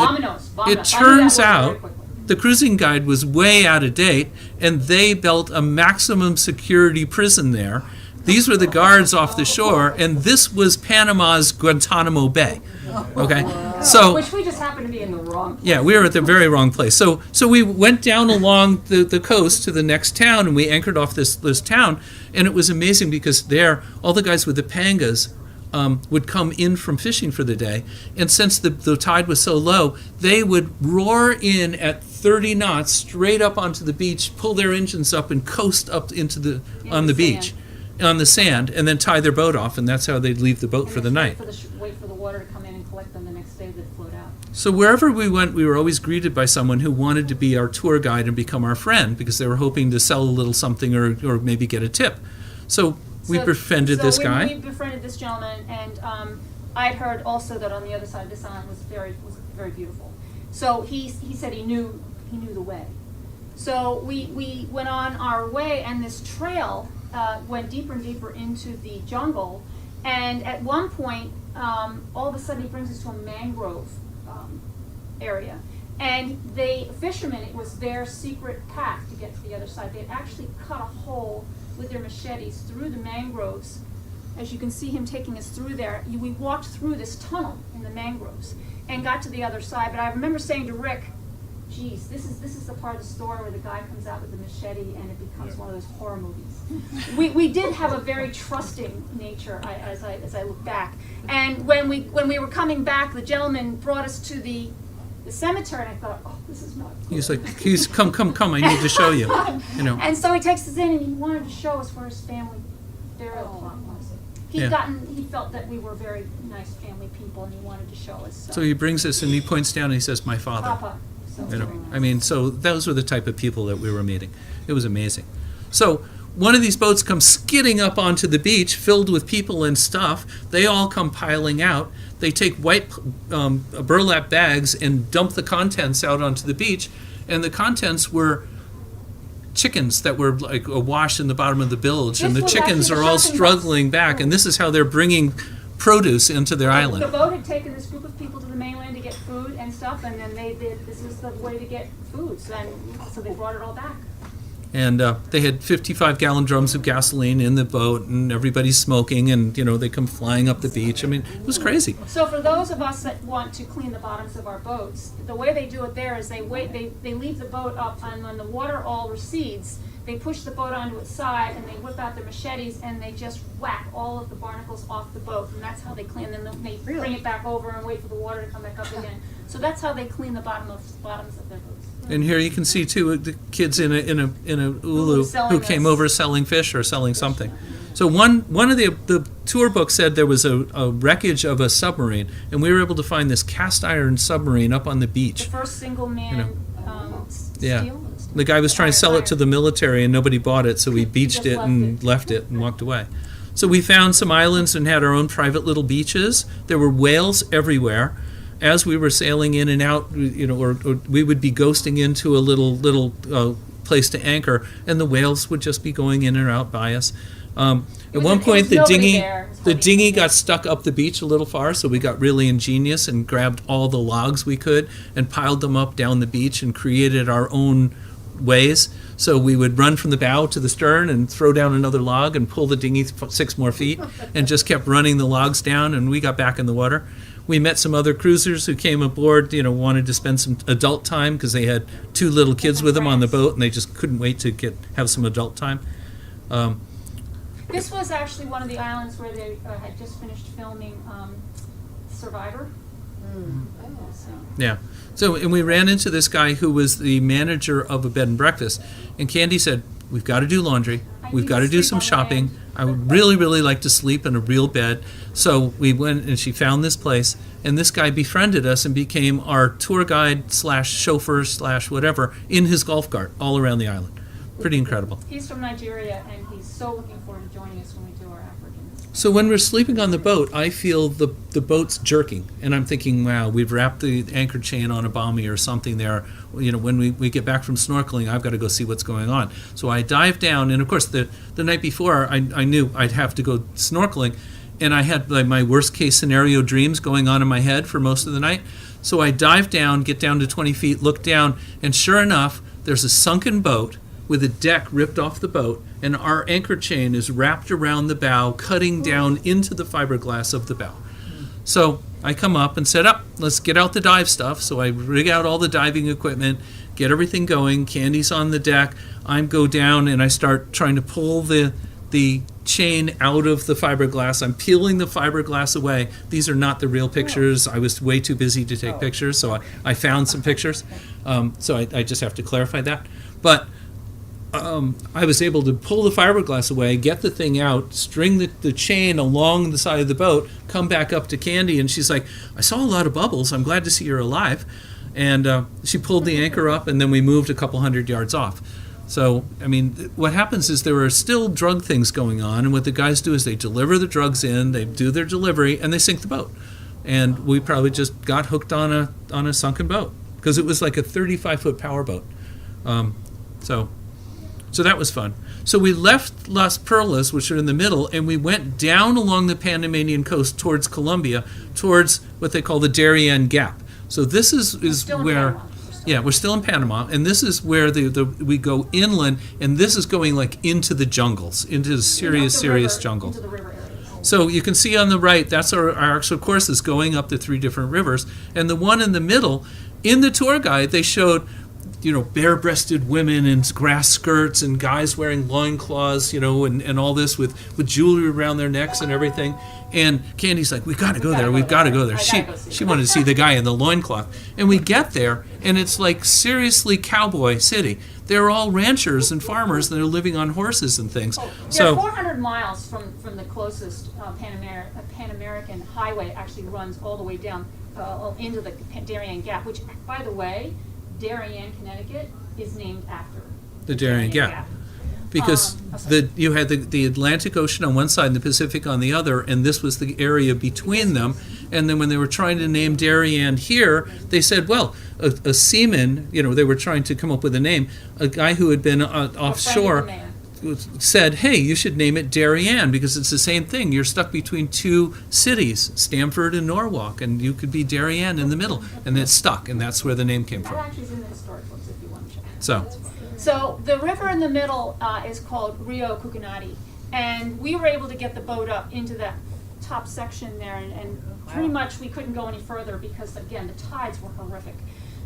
It turns out the cruising guide was way out of date, and they built a maximum security prison there. These were the guards off the shore, and this was Panama's Guantanamo Bay. Okay, so which we just happened to be in the wrong place. Yeah, we were at the very wrong place. So we went down along the coast to the next town, and we anchored off this town, and it was amazing because there, all the guys with the pangas would come in from fishing for the day, and since the tide was so low, they would roar in at 30 knots straight up onto the beach, pull their engines up, and coast up on the beach, on the sand, and then tie their boat off, and that's how they'd leave the boat for the night. Wait for the water to come in and collect them the next day. They'd float out. So wherever we went, we were always greeted by someone who wanted to be our tour guide and become our friend because they were hoping to sell a little something or maybe get a tip. So we befriended this guy. We befriended this gentleman, and I'd heard also that on the other side of this island was very beautiful. So he said he knew the way. So we went on our way, and this trail went deeper and deeper into the jungle. And at one point, all of a sudden, he brings us to a mangrove area. And fishermen, it was their secret path to get to the other side. They had actually cut a hole with their machetes through the mangroves. As you can see him taking us through there, we walked through this tunnel in the mangroves and got to the other side. But I remember saying to Rick, geez, this is the part of the story where the guy comes out with the machete and it becomes one of those horror movies. We did have a very trusting nature as I look back. And when we were coming back, the gentleman brought us to the cemetery, and I thought, oh, this is not good. He's like, come, I need to show you. You know. And so he takes us in, and he wanted to show us where his family burial plot was. He felt that we were very nice family people, and he wanted to show us. So he brings us and he points down and he says, "My father." Papa. So You know, very nice. I mean, so those were the type of people that we were meeting. It was amazing. So one of these boats comes skidding up onto the beach, filled with people and stuff. They all come piling out. They take white burlap bags and dump the contents out onto the beach, and the contents were chickens that were like awash in the bottom of the bilge, and the This was chickens actually are the all shopping struggling back, and this is how they're bringing produce into their The island. boat had taken this group of people to the mainland to get food and stuff, and then this is the way to get food, so they brought it all back. And they had 55-gallon drums of gasoline in the boat, and everybody's smoking, and they come flying up the beach. I mean, it was crazy. So for those of us that want to clean the bottoms of our boats, the way they do it there is they leave the boat up, and when the water all recedes, they push the boat onto its side, and they whip out their machetes, and they just whack all of the barnacles off the boat, and that's how they clean them. They bring it back over and wait for the water to come back up again. So that's how they clean the bottoms of their boats. And here you can see too the kids in a ulu selling who came this. over selling fish or selling something. So one of the tour books said there was a wreckage of a submarine, and we were able to find this cast iron submarine up on the The beach. first single man Yeah. steel. The guy was trying to sell it to the military, and nobody bought it, so we beached just it and left it and walked away. So we found some islands and had our own private little beaches. There were whales everywhere. As we were sailing in and out, or we would be ghosting into a little place to anchor, and the whales would just be going in and out by us. At one point, the dinghy got stuck up the beach a little far, so we got really ingenious and grabbed all the logs we could and piled them up down the beach and created our own ways. So we would run from the bow to the stern and throw down another log and pull the dinghy 6 more feet and just kept running the logs down, and we got back in the water. We met some other cruisers who came aboard, wanted to spend some adult time because they had 2 little kids with them on the boat, and they just couldn't wait to have some adult time. This was actually one of the islands where they had just finished filming Survivor. So, Yeah. So, and we ran into this guy who was the manager of a bed and breakfast, and Candy said, "We've got to do laundry. We've got to do some shopping. I would really, really like to sleep in a real bed." So we went, and she found this place, and this guy befriended us and became our tour guide / chauffeur / whatever in his golf cart all around the island. Pretty incredible. he's from Nigeria, and he's so looking forward to joining us when we do our African. So when we're sleeping on the boat, I feel the boat's jerking, and I'm thinking, wow, we've wrapped the anchor chain on a bommy or something there. When we get back from snorkeling, I've got to go see what's going on. So I dive down, and of course the night before I knew I'd have to go snorkeling, and I had like my worst case scenario dreams going on in my head for most of the night. So I dive down, get down to 20 feet, look down, and sure enough, there's a sunken boat with a deck ripped off the boat, and our anchor chain is wrapped around the bow, cutting down into the fiberglass of the bow. So I come up and said, let's get out the dive stuff. So I rig out all the diving equipment, get everything going. Candy's on the deck. I go down and I start trying to pull the chain out of the fiberglass. I'm peeling the fiberglass away. These are not the real pictures. I was way too busy to take pictures, so I found some pictures. So I just have to clarify that. But I was able to pull the fiberglass away, get the thing out, string the chain along the side of the boat, come back up to Candy, and she's like, "I saw a lot of bubbles. I'm glad to see you're alive." And she pulled the anchor up, and then we moved a couple hundred yards off. So, I mean, what happens is there are still drug things going on, and what the guys do is they deliver the drugs in, they do their delivery, and they sink the boat. And we probably just got hooked on a sunken boat because it was like a 35-foot power boat. So that was fun. So we left Las Perlas, which are in the middle, and we went down along the Panamanian coast towards Colombia, towards what they call the Darien Gap. So this is Still in where... Panama. Yeah, we're still in Panama, and this is where we go inland, and this is going like into the jungles, into the serious jungles. Into the river areas. So you can see on the right, that's our actual course is going up the 3 different rivers, and the one in the middle, in the tour guide, they showed bare-breasted women in grass skirts and guys wearing loincloths, and all this with jewelry around their necks and everything. And Candy's like, we got to go there. We've got to go there. She wanted to see the guy in the loincloth. And we get there, and it's like seriously cowboy city. They're all ranchers and farmers that are living on horses and things. They're 400 miles from the closest Pan American highway. Actually runs all the way down into the Darien Gap, which, by the way, Darien, Connecticut, is named after the Darien Gap. Because you had the Atlantic Ocean on one side and the Pacific on the other, and this was the area between them. And then when they were trying to name Darien here, they said, well, a seaman, they were trying to come up with a name, a guy who had been offshore said, hey, you should name it Darien because it's the same thing. You're stuck between two cities, Stamford and Norwalk, and you could be Darien in the middle. And it's stuck, and that's where the name came from. That actually is in the historic books if you want to check. So the river in the middle is called Rio Cucunati, and we were able to get the boat up into that top section there, and pretty much we couldn't go any further because, again, the tides were horrific.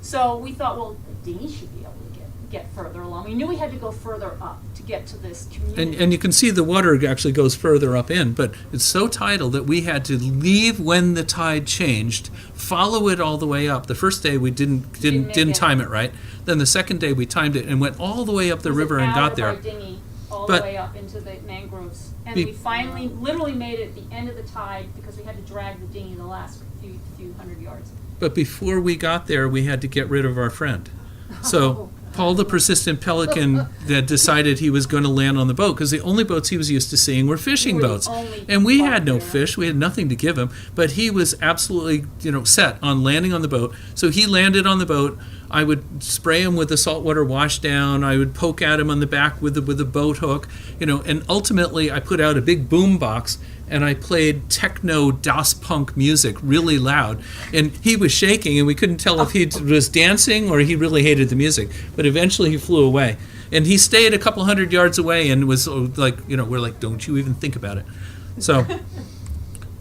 So we thought, well, the dinghy should be able to get further along. We knew we had to go further up to get to this community. And you can see the water actually goes further up in, but it's so tidal that we had to leave when the tide changed, follow it all the way up. The first day we didn't time it right. Then the second day we timed it and went all the way up the river and got there. Dinghy all the way up into the mangroves, and we finally literally made it at the end of the tide because we had to drag the dinghy the last few hundred yards. But before we got there, we had to get rid of our friend. So Paul the persistent pelican that decided he was going to land on the boat because the only boats he was used to seeing were fishing boats. And we had no fish. We had nothing to give him. But he was absolutely, set on landing on the boat. So he landed on the boat. I would spray him with a saltwater wash down. I would poke at him on the back with a boat hook, and ultimately I put out a big boom box and I played techno Das Punk music really loud. And he was shaking and we couldn't tell if he was dancing or he really hated the music. But eventually he flew away. And he stayed a couple hundred yards away and was like, we're like, don't you even think about it. So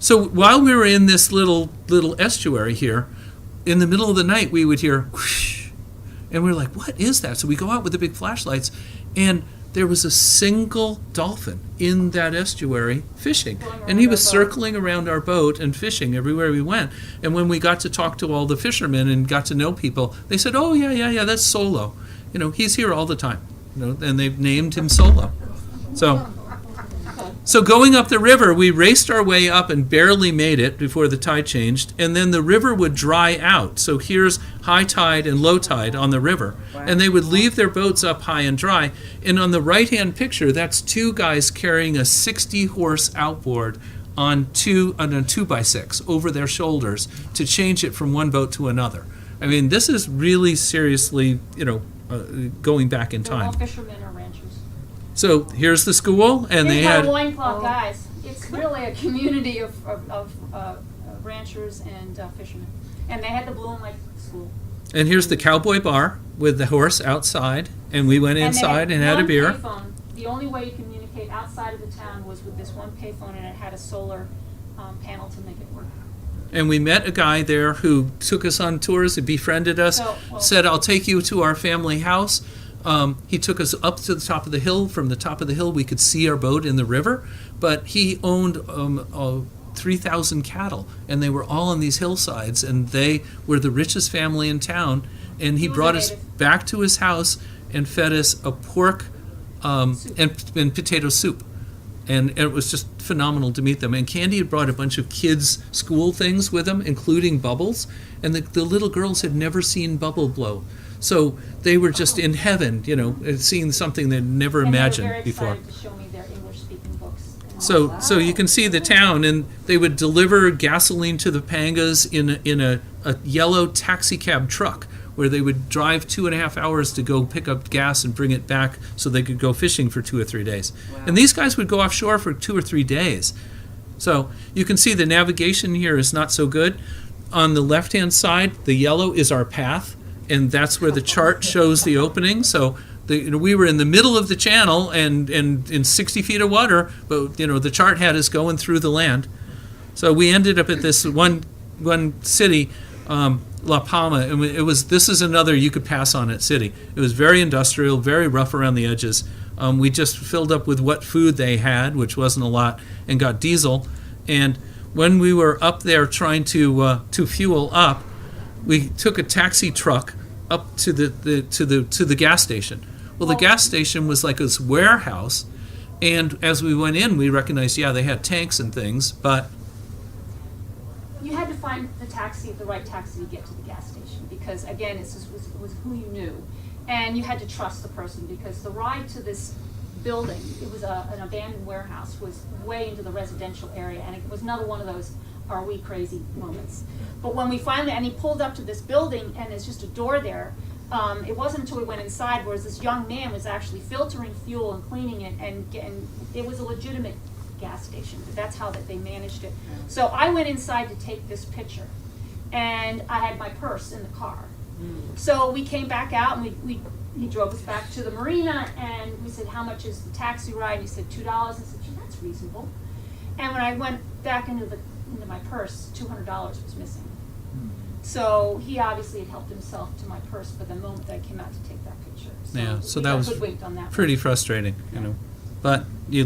while we were in this little estuary here, in the middle of the night we would hear whoosh, and we were like, what is that? So we go out with the big flashlights, and there was a single dolphin in that estuary fishing. And he was circling around our boat and fishing everywhere we went. And when we got to talk to all the fishermen and got to know people, they said, oh, yeah, that's Solo. He's here all the time. And they've named him Solo. So going up the river, we raced our way up and barely made it before the tide changed, and then the river would dry out. So here's high tide and low tide on the river. Wow. And they would leave their boats up high and dry. And on the right-hand picture, that's two guys carrying a 60-horse outboard on a 2x6 over their shoulders to change it from one boat to another. I mean, this is really seriously, going back in time. They're all fishermen or ranchers. So here's the school, and they had loincloth guys. It's really a community of ranchers and fishermen, and they had the Blue and White School. And here's the cowboy bar with the horse outside, and we went inside and had a beer. Payphone. The only way you communicate outside of the town was with this one payphone, and it had a solar panel to make it work. And we met a guy there who took us on tours and befriended us, said, I'll take you to our family house. He took us up to the top of the hill. From the top of the hill, we could see our boat in the river. But he owned 3,000 cattle, and they were all on these hillsides, and they were the richest family in town. And he brought us back to his house and fed us a pork and potato soup. And it was just phenomenal to meet them. And Candy had brought a bunch of kids' school things with them, including bubbles. And the little girls had never seen bubble blow. So they were just in heaven, seeing something they'd never imagined before. And they were very excited to show me their English-speaking books. So you can see the town, and they would deliver gasoline to the Pangas in a yellow taxi cab truck, where they would drive 2.5 hours to go pick up gas and bring it back so they could go fishing for 2 or 3 days. Wow. And these guys would go offshore for 2 or 3 days. So you can see the navigation here is not so good. On the left-hand side, the yellow is our path, and that's where the chart shows the opening. So we were in the middle of the channel and in 60 feet of water, but the chart had us going through the land. So we ended up at this one city La Palma, and this is another you could pass on at City. It was very industrial, very rough around the edges. We just filled up with what food they had, which wasn't a lot, and got diesel. And when we were up there trying to fuel up, we took a taxi truck up to the gas station. Well, the gas station was like this warehouse, and as we went in, we recognized, they had tanks and things, but You had to find the right taxi to get to the gas station, because again, it was who you knew. And you had to trust the person, because the ride to this building, it was an abandoned warehouse, was way into the residential area, and it was another one of those are we crazy moments. But when we finally, and he pulled up to this building, and there's just a door there, it wasn't until we went inside where this young man was actually filtering fuel and cleaning it, and it was a legitimate gas station. That's how that they managed it. So I went inside to take this picture, and I had my purse in the car. So we came back out, and he drove us back to the marina, and we said, how much is the taxi ride? And he said, $2. I said, gee, that's reasonable. And when I went back into my purse, $200 was missing. So he obviously had helped himself to my purse for the moment that I came out to take that picture. so we that got was hoodwinked on that pretty one. frustrating, But you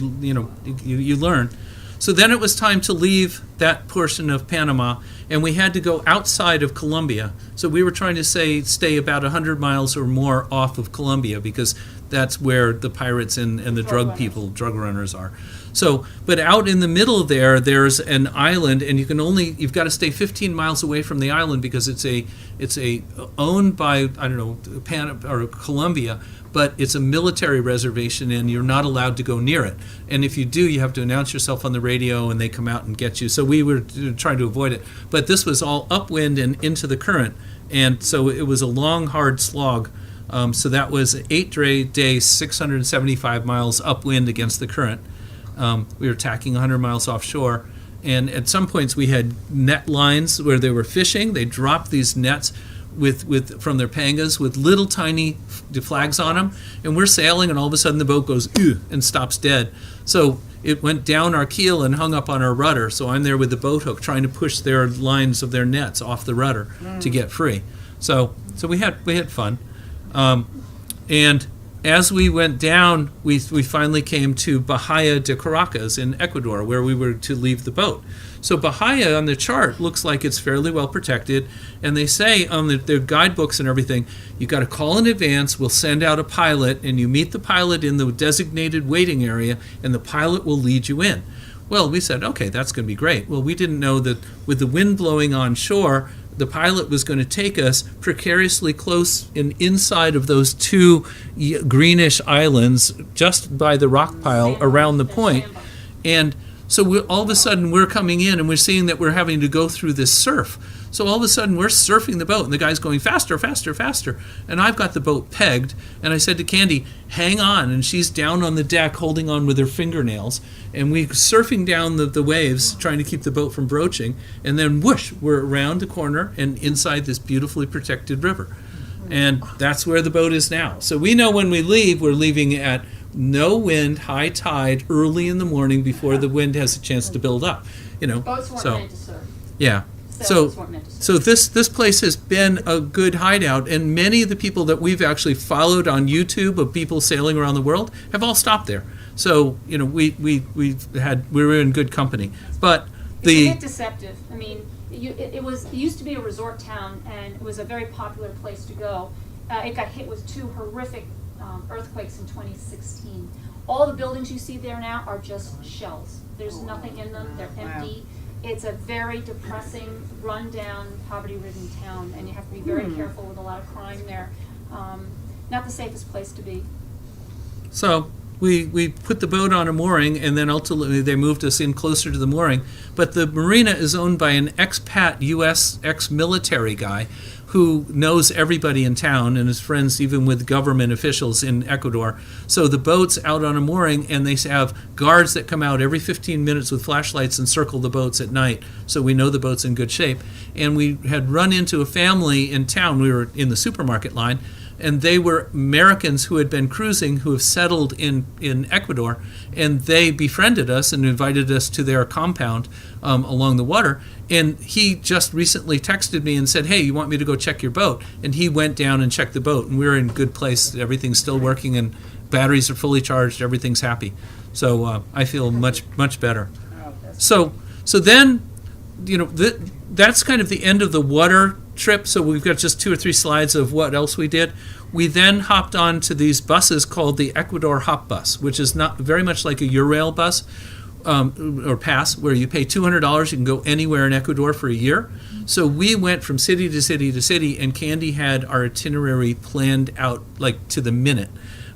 learn. So then it was time to leave that portion of Panama, and we had to go outside of Colombia. So we were trying to stay about 100 miles or more off of Colombia, because that's where the pirates and the drug runners are. So, but out in the middle there's an island, and you've got to stay 15 miles away from the island, because it's owned by, I don't know, Panama or Colombia, but it's a military reservation, and you're not allowed to go near it. And if you do, you have to announce yourself on the radio, and they come out and get you. So we were trying to avoid it. But this was all upwind and into the current, and so it was a long, hard slog. So that was 8 days, 675 miles upwind against the current. We were tacking 100 miles offshore, and at some points we had net lines where they were fishing. They dropped these nets from their pangas with little tiny flags on them, and we're sailing, and all of a sudden the boat goes and stops dead. So it went down our keel and hung up on our rudder. So I'm there with the boat hook trying to push their lines of their nets off the rudder to get free. So we had fun, and as we went down, we finally came to Bahia de Caracas in Ecuador, where we were to leave the boat. So Bahia on the chart looks like it's fairly well protected, and they say on their guidebooks and everything, you got to call in advance, we'll send out a pilot, and you meet the pilot in the designated waiting area, and the pilot will lead you in. Well, we said, okay, that's going to be great. Well, we didn't know that with the wind blowing on shore, the pilot was going to take us precariously close inside of those two greenish islands just by the rock pile around the point. And so all of a sudden we're coming in, and we're seeing that we're having to go through this surf. So all of a sudden we're surfing the boat, and the guy's going faster, faster, faster. And I've got the boat pegged, and I said to Candy, hang on. And she's down on the deck holding on with her fingernails. And we're surfing down the waves, trying to keep the boat from broaching. And then whoosh, we're around the corner and inside this beautifully protected river. And that's where the boat is now. So we know when we leave, we're leaving at no wind, high tide, early in the morning before the wind has a chance to build up. Boats weren't meant to serve. Yeah. Sailboats weren't meant to serve. So this place has been a good hideout, and many of the people that we've actually followed on YouTube of people sailing around the world have all stopped there. So we were in good company. But It's a bit deceptive. I mean, it used to be a resort town, and it was a very popular place to go. It got hit with 2 horrific earthquakes in 2016. All the buildings you see there now are just shells. There's nothing in them. They're empty. It's a very depressing, run-down, poverty-ridden town, and you have to be very careful with a lot of crime there. Not the safest place to be. So we put the boat on a mooring, and then ultimately they moved us in closer to the mooring. But the marina is owned by an expat U.S. ex-military guy who knows everybody in town and is friends even with government officials in Ecuador. So the boat's out on a mooring, and they have guards that come out every 15 minutes with flashlights and circle the boats at night, so we know the boat's in good shape. And we had run into a family in town. We were in the supermarket line, and they were Americans who had been cruising who have settled in Ecuador, and they befriended us and invited us to their compound along the water. And he just recently texted me and said, "Hey, you want me to go check your boat?" And he went down and checked the boat, and we're in a good place. Everything's still working, and batteries are fully charged. Everything's happy. So I feel much better. So then, that's kind of the end of the water trip. So we've got just 2 or 3 slides of what else we did. We then hopped on to these buses called the Ecuador Hop Bus, which is not very much like a Eurail bus or pass, where you pay $200. You can go anywhere in Ecuador for a year. So we went from city to city to city, and Candy had our itinerary planned out like to the minute.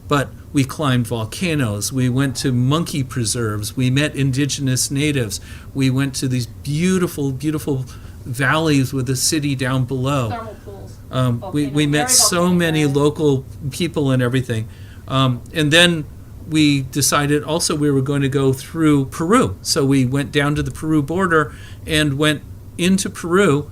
But we climbed volcanoes, we went to monkey preserves, we met indigenous natives, we went to these beautiful valleys with the city down below. Thermal pools. We met so many local people and everything. And then we decided also we were going to go through Peru. So we went down to the Peru border and went into Peru,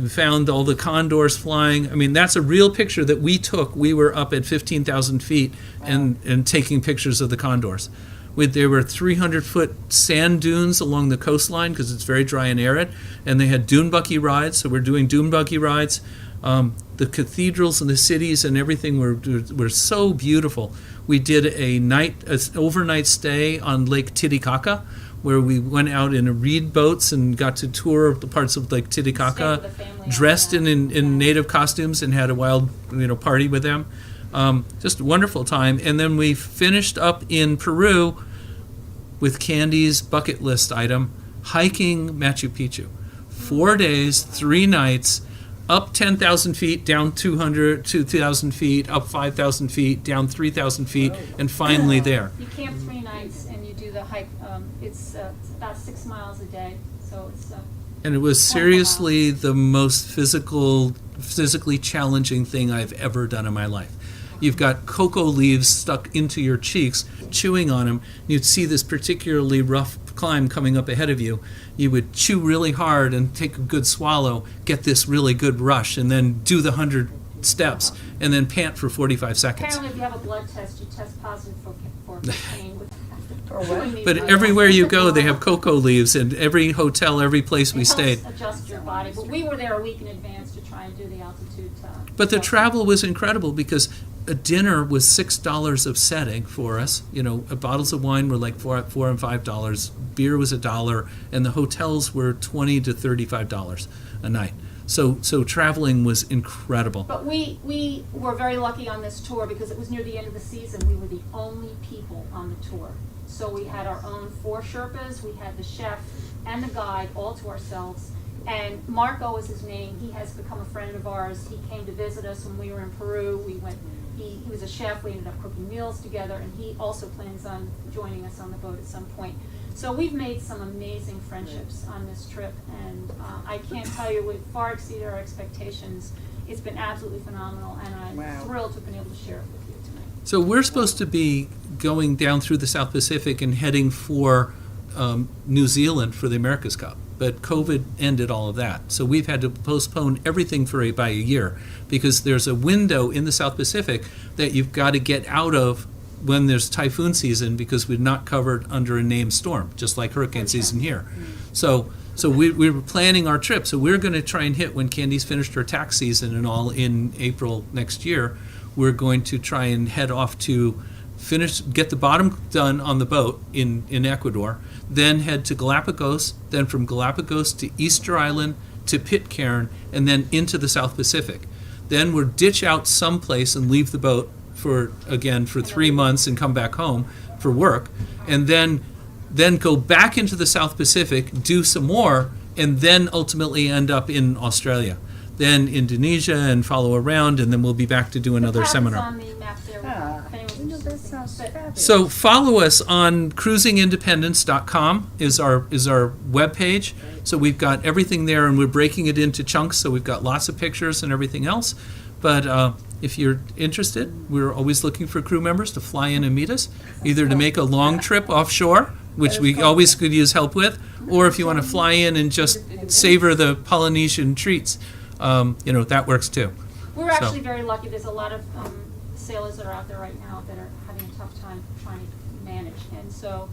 found all the condors flying. I mean, that's a real picture that we took. We were up at 15,000 feet and taking pictures of the condors. There were 300-foot sand dunes along the coastline because it's very dry and arid, and they had dune buggy rides, so we're doing dune buggy rides. The cathedrals and the cities and everything were so beautiful. We did an overnight stay on Lake Titicaca, where we went out in reed boats and got to tour the parts of Lake Titicaca, dressed in native costumes, and had a wild party with them. Just a wonderful time. And then we finished up in Peru with Candy's bucket list item, hiking Machu Picchu. 4 days, 3 nights, up 10,000 feet, down 2,000 feet, up 5,000 feet, down 3,000 feet, and finally there. You camp 3 nights and you do the hike. It's about 6 miles a day, so it's. And it was seriously the most physically challenging thing I've ever done in my life. You've got cocoa leaves stuck into your cheeks, chewing on them. You'd see this particularly rough climb coming up ahead of you. You would chew really hard and take a good swallow, get this really good rush, and then do the 100 steps, and then pant for 45 seconds. Apparently, if you have a blood test, you test positive for cocaine. But everywhere you go, they have cocoa leaves, and every hotel, every place we stayed. Adjust your body. But we were there a week in advance to try and do the altitude. But the travel was incredible because a dinner was $6 of setting for us. Bottles of wine were like $4 and $5. Beer was $1, and the hotels were $20 to $35 a night. So traveling was incredible. But we were very lucky on this tour because it was near the end of the season. We were the only people on the tour. So we had our own 4 Sherpas, we had the chef and the guide all to ourselves. And Marco is his name. He has become a friend of ours. He came to visit us when we were in Peru. He was a chef. We ended up cooking meals together, and he also plans on joining us on the boat at some point. So we've made some amazing friendships on this trip, and I can't tell you, we've far exceeded our expectations. It's been absolutely phenomenal, and I'm thrilled to have been able to share it with you tonight. So we're supposed to be going down through the South Pacific and heading for New Zealand for the America's Cup. But COVID ended all of that. So we've had to postpone everything by a year because there's a window in the South Pacific that you've got to get out of when there's typhoon season because we're not covered under a named storm, just like hurricane season here. So we were planning our trip. So we're going to try and hit when Candy's finished her tax season and all in April next year. We're going to try and head off to get the bottom done on the boat in Ecuador, then head to Galapagos, then from Galapagos to Easter Island to Pitcairn, and then into the South Pacific. Then we'll ditch out someplace and leave the boat for 3 months and come back home for work, and then go back into the South Pacific, do some more, and then ultimately end up in Australia. Then Indonesia and follow around, and then we'll be back to do another seminar. On the map there. That sounds fabulous. So follow us on cruisingindependence.com is our webpage. So we've got everything there, and we're breaking it into chunks, so we've got lots of pictures and everything else. But if you're interested, we're always looking for crew members to fly in and meet us, either to make a long trip offshore, which we always could use help with, or if you want to fly in and just savor the Polynesian treats, that works too. We're actually very lucky. There's a lot of sailors that are out there right now that are having a tough time trying to manage. And so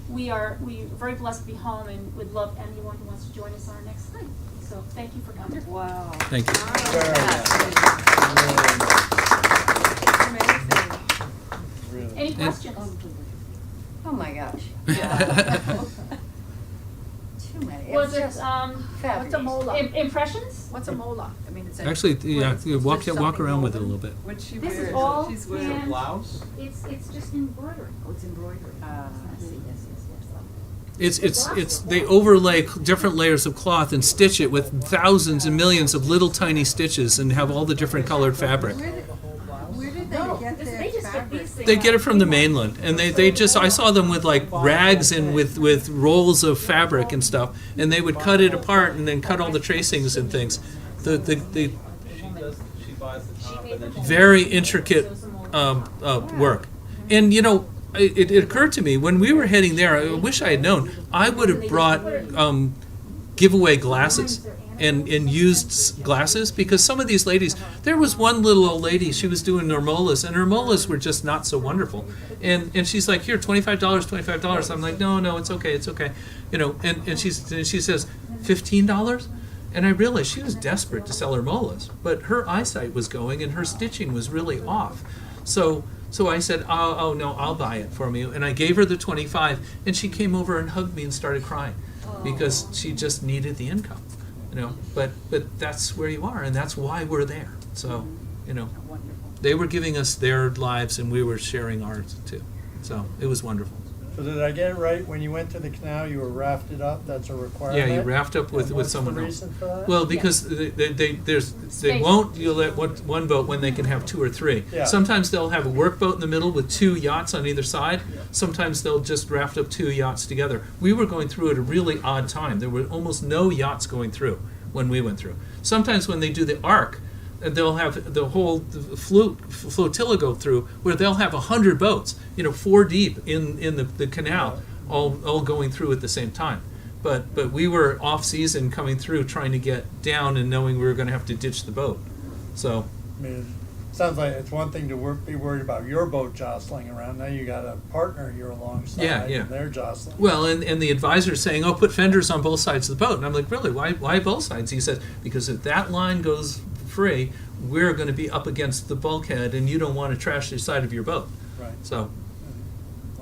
we're very blessed to be home and would love anyone who wants to join us on our next night. So thank you for coming. Wow. Thank you. Amazing. Any questions? Oh my gosh. Too many. Was It's it just What's a mola? impressions? What's a mola? I mean, it's Actually, yeah, you walk around with it a little bit. What's she This is wearing? all She's Was it wearing. a blouse? It's just embroidery. Oh, it's embroidery. It's they overlay different layers of cloth and stitch it with thousands and millions of little tiny stitches and have all the different colored fabric. Where did they get They their just get fabric? these things. They get it from the mainland, and they just, I saw them with like rags and with rolls of fabric and stuff, and they would cut it apart and then cut all the tracings and things. The She buys the top and then she very intricate work. And you know, it occurred to me when we were heading there, I wish I had known, I would have brought giveaway glasses and used glasses, because some of these ladies, there was one little old lady, she was doing her molas, and her molas were just not so wonderful. And she's like, here, $25, $25. I'm like, no, it's okay. You know, and she says, $15? And I realized she was desperate to sell her molas, but her eyesight was going and her stitching was really off. So I said, oh no, I'll buy it for you. And I gave her the 25, and she came over and hugged me and started crying because she just needed the income. You know, but that's where you are, and that's why we're there. So, you know, they were giving us their lives, and we were sharing ours too. So it was wonderful. So did I get it right? When you went to the canal, you were rafted up? That's a requirement? Yeah, you raft up with What's someone the else. reason for that? Well, because they won't you let one boat when they can have two or three. Yeah. Sometimes they'll have a workboat in the middle with two yachts on either side. Sometimes they'll just raft up two yachts together. We were going through at a really odd time. There were almost no yachts going through when we went through. Sometimes when they do the arc, they'll have the whole flotilla go through, where they'll have 100 boats, 4 deep in the canal, all going through at the same time. But we were off season coming through, trying to get down and knowing we were going to have to ditch the boat. So I mean, it sounds like it's one thing to be worried about your boat jostling around. Now you got a partner you're alongside, Yeah. and they're jostling. well, and the advisor's saying, oh, put fenders on both sides of the boat. And I'm like, really? Why both sides? He says, because if that line goes free, we're going to be up against the bulkhead, and you don't want to trash the side of your boat. Right. So,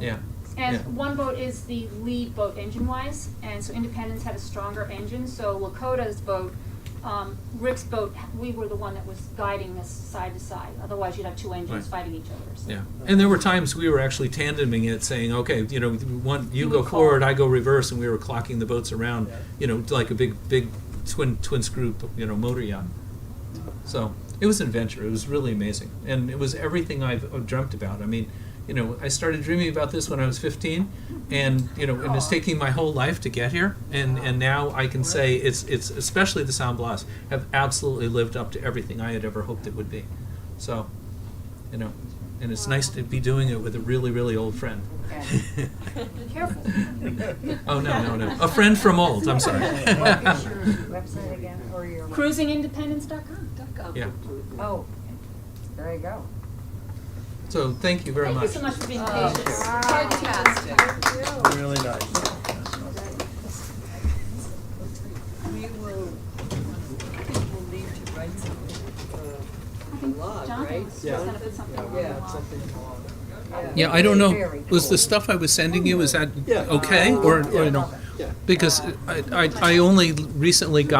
yeah. And Yeah. one boat is the lead boat engine-wise, and so Independence had a stronger engine. So Lakota's boat, Rick's boat, we were the one that was guiding this side to side. Otherwise, you'd have two engines Right. fighting each other. So. Yeah, and there were times we were actually tandeming it, saying, okay, one you You go would call. forward, I go reverse, and we were clocking the boats around, Yeah. like a big twin screw, motor yacht. So it was an adventure. It was really amazing, and it was everything I've dreamt about. I mean, I started dreaming about this when I was 15, and and it's taking my whole life to get here, and now I can say it's especially the Sound Blast have absolutely lived up to everything I had ever hoped it would be. So, and it's nice to be doing it with a really, really old friend. Careful. Oh no, a friend from old. I'm sorry. What is your website again, or your? Cruisingindependence.com. Yeah. Oh, there you go. So thank you very Thank much. you so much for being patient. Fantastic. Really nice. We will, I think we'll need to write something for the log, Jonathan right? was just gonna put something on the Yeah, log. something. Yeah, I don't know. Very Was the stuff I was sending you, is that okay, or no? Yeah. Because I only recently got